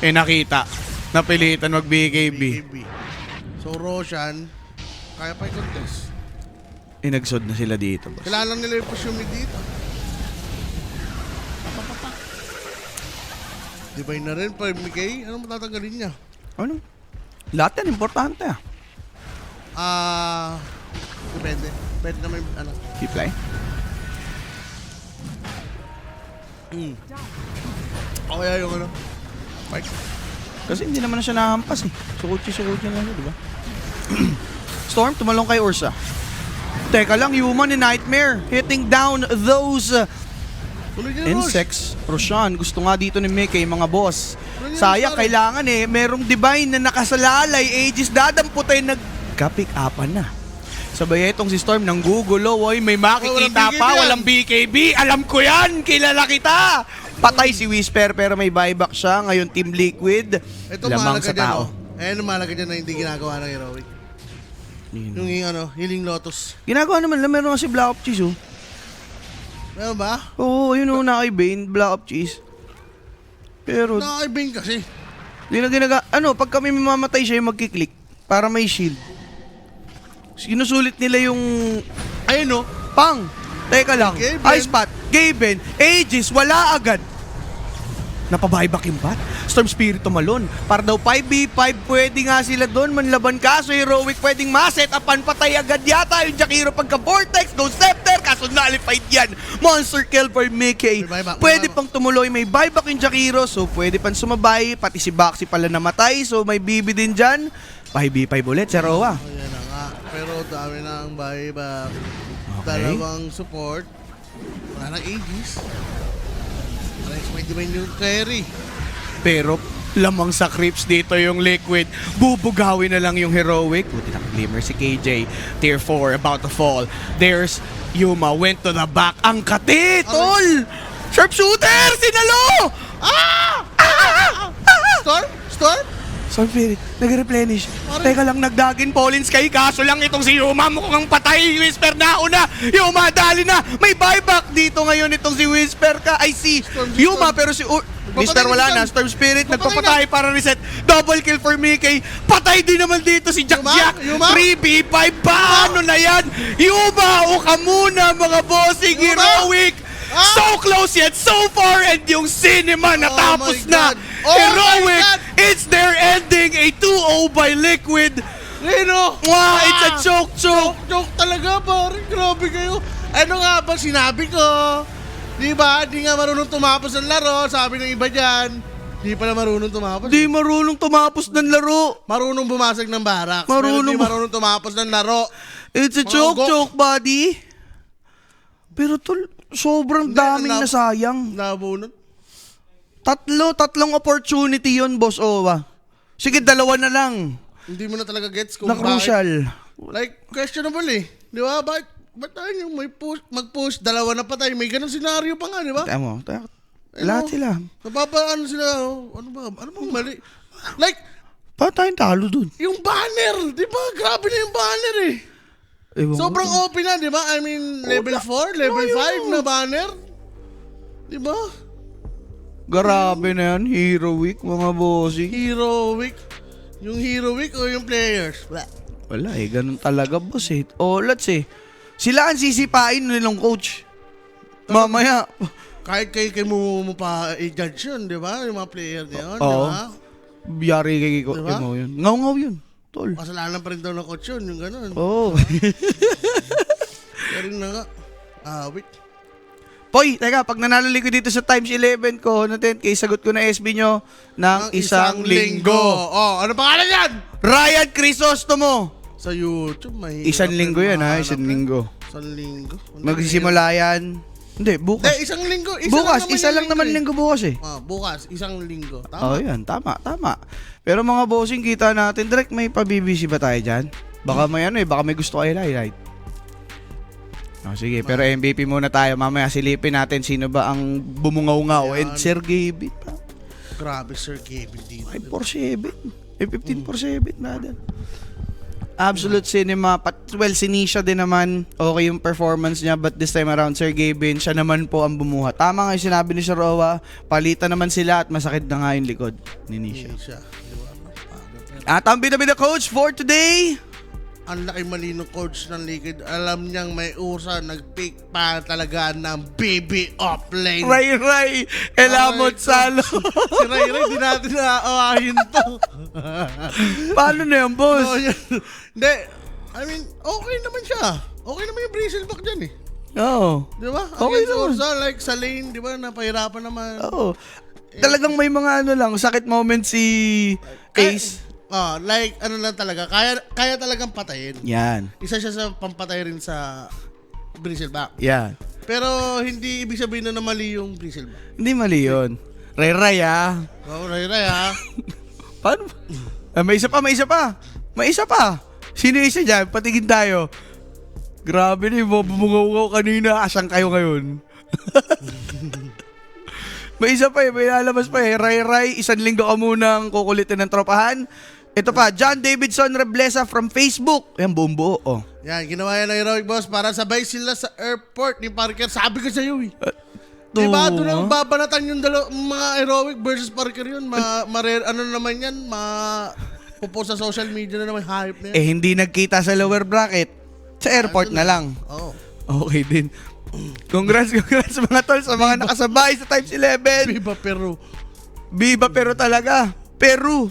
Nakita. Napilitan mag-BKB. BKB. So, Roshan, kaya pa i-contest. Nagsod na sila dito, boss. Kailangan nila yung push yung mid dito. Divine na rin, 5k. Ano matatanggalin niya? Ano? Lahat yan, importante Depende. Pwede naman, ano. Keep line. O kaya yung ano. Fight. Kasi hindi naman na siya nahampas eh. Sukuchi lang siya, di ba? Storm, tumalong kay Ursa. Teka lang, Human and Nightmare hitting down those Tuloy niya, Rosh. insects. Roshan, gusto nga dito ni Mickey, mga boss. Sayang, kailangan merong divine na nakasalalay. Aegis dadamputin, nagka-pick upan na. Sabay itong si Storm nang gugulo. Oy, may makikita walang BKB pa, yan. walang BKB. Alam ko yan, kilala kita. Patay si Whisper pero may buyback siya. Ngayon Team Liquid, Ito lamang mahalaga sa dyan, tao. Ayan ang mahalaga dyan na hindi ginagawa ng Heroic. Yung Healing Lotus. Ginagawa naman lang, meron nga si Black Ops Cheese, oh. Meron ba? Oo, yun na kay Bane, Black Ops Cheese. Pero, Nakakaibing kasi. di na pag kami mamamatay siya yung magkiklik para may shield. Sinusulit nila yung, ayun no, pang, teka lang, Gaben. Ice Pat, Gaben, Aegis, wala agad. Napabuyback yung bat. Storm Spirit tumalon. Para daw 5v5, pwede nga sila doon manlaban, kaso Heroic pwedeng ma-set upan, patay agad yata yung Jakiro pagka-Vortex, go Scepter, kaso nullified yan. Monster kill for Mickey. May buyback, Pwede may pang tumuloy, may buyback yung Jakiro, so pwede pang sumabay, pati si Baxi pala namatay, so may BB din dyan. 5v5 ulit, si Roa. Ayan na nga. Pero dami na ang buyback. Okay. Dalawang support. Wala nang Aegis. May divine yung carry. Pero lamang sa creeps dito yung Liquid. Bubugawin na lang yung Heroic. Buti na glimmer si KJ. Tier 4 about to fall. There's Yuma went to the back. Ang kati, tol! Sharpshooter! Sinalo! Storm? Storm? Storm Spirit, nag-replenish. Teka lang, nagdagin Paulins kay kaso lang itong si Yuma mukhang patay. Whisper na una. Yuma dali na. May buyback dito ngayon itong si Whisper ka. I see Yuma pero si Whisper wala na. Storm Spirit nagpapatay para reset. Double kill for Mickey. Patay din naman dito si Jack Jack. Yuma? 3v5 paano na yan? Yuma o ka muna mga bossing Yuma? Heroic. So close yet, so far, and yung cinema natapos my na. God. Oh my Heroic, God. it's their ending, a 2-0 by Liquid. Lino! Wow, it's a choke. Joke talaga, pare. Grabe kayo. Ano nga ba sinabi ko? Di ba? Di nga marunong tumapos ng laro. Sabi ng iba dyan. Di pala marunong tumapos. Di marunong tumapos ng laro. Marunong bumasag ng barracks. Marunong Pero di marunong tumapos ng laro. It's a Mga choke, buddy. Pero tol, sobrang daming nasayang. Nabunod. Tatlong opportunity yon boss Owa. Sige, dalawa na lang. Hindi mo na talaga gets kung Na crucial. Like, questionable eh. Di ba? Ba't tayo yung may push, mag-push, dalawa na patay. May ganun senaryo pa nga, di ba? Tama, lahat sila. Ano sila? Ano ba? Ano bang mali? Like, Pa tayong talo dun. yung banner, di ba? Grabe na yung banner eh. Ewan ko. Sobrang OP na, di ba? I mean, level 4, level 5 na banner. Di ba? Grabe na yan, Hero Week, mga bossing. Hero Week. Yung Hero Week o yung players? Blah. Wala ganun talaga boss eh. Olats eh. Sila ang sisipain nilang coach. Mamaya. Kahit kay mo pa i-judge yun, di ba? Yung mga player na yun, di Oo. ba? Biyari kay coach Diba? mo yun. Ngaw-ngaw yun, tol. Kasalanan pa rin daw ng coach yun, yung ganun. Oo. Pero na nga. Wait. Poy, teka, pag nanalo ko dito sa times 11 ko na 10K, sagot ko na SB nyo ng isang linggo. Oh, ano pangalan yan? Ryan Crisostomo. Sa YouTube, mahirap. Isang linggo yan ha, mahanap isang yan. linggo. Isang linggo. Magsisimula yan. Hindi, bukas. Hindi, isang linggo. Bukas, isa lang naman eh. linggo bukas eh. Bukas, isang linggo. Oh, Tama. yan. Tama. Pero mga bossing, kita natin. Direct, may pa-BBC ba tayo dyan? Baka may baka may gusto kayo highlight. Oh, sige, pero MVP muna tayo. Mamaya silipin natin sino ba ang bumungaw-ngaw. And Sir Gabe pa. Grabe, Sir Gabe dito. 5-4-7. 15-4-7, brother. Absolute cinema. Well, si Nisha din naman. Okay yung performance niya. But this time around, Sir Gabin, siya naman po ang bumuha. Tama nga yung sinabi ni Sir Roa. Palitan naman sila at masakit na nga yung likod ni Nisha. Siya. At ang bida-bida coach for today. Ang laki malino coach ng Liquid. Alam niyang may usa. Nag-pick pa talaga ng BB offlane. Ray, Elamot Salo. Si Ray, di natin naaawahin to. Paano na yan, boss? So, yun. Hindi. I mean, okay naman siya. Okay naman yung Bristleback dyan eh. Oo. Di ba? Okay Against naman. Ursa, like sa lane, di ba? Napahirapan naman. Oo. Talagang may mga sakit moment si Ace. Like, ano lang talaga, kaya talagang patayin. Yan. Isa siya sa pampatay rin sa bristleback. Yan. Pero hindi ibig sabihin na mali yung bristleback. Hindi mali yun. Ray-ray ah. Oo, Ray-Ray ha. Paano? May isa pa. Sino isa dyan? Patingin tayo. Grabe na yung bumungaw kanina. Asan kayo ngayon? May isa pa may lalabas pa Ray-Ray, 1 linggo ka munang kukulitin ng tropahan. Ito pa, John Davidson Reblesa from Facebook. Yan, buong buo. Oh. Yan, ginawa yan ng Heroic Boss para sabay sila sa airport ni Parker. Sabi ko sa'yo eh. Diba? Doon ang babanatan yung mga Heroic versus Parker yun. Ano naman yan? Pupost sa social media na naman. Hype na yan. Hindi nagkita sa lower bracket. Sa airport na lang. Oo. Okay din. Congrats mga tol sa mga nakasabay sa Times 11. Viva Peru. Viva Peru talaga. Peru,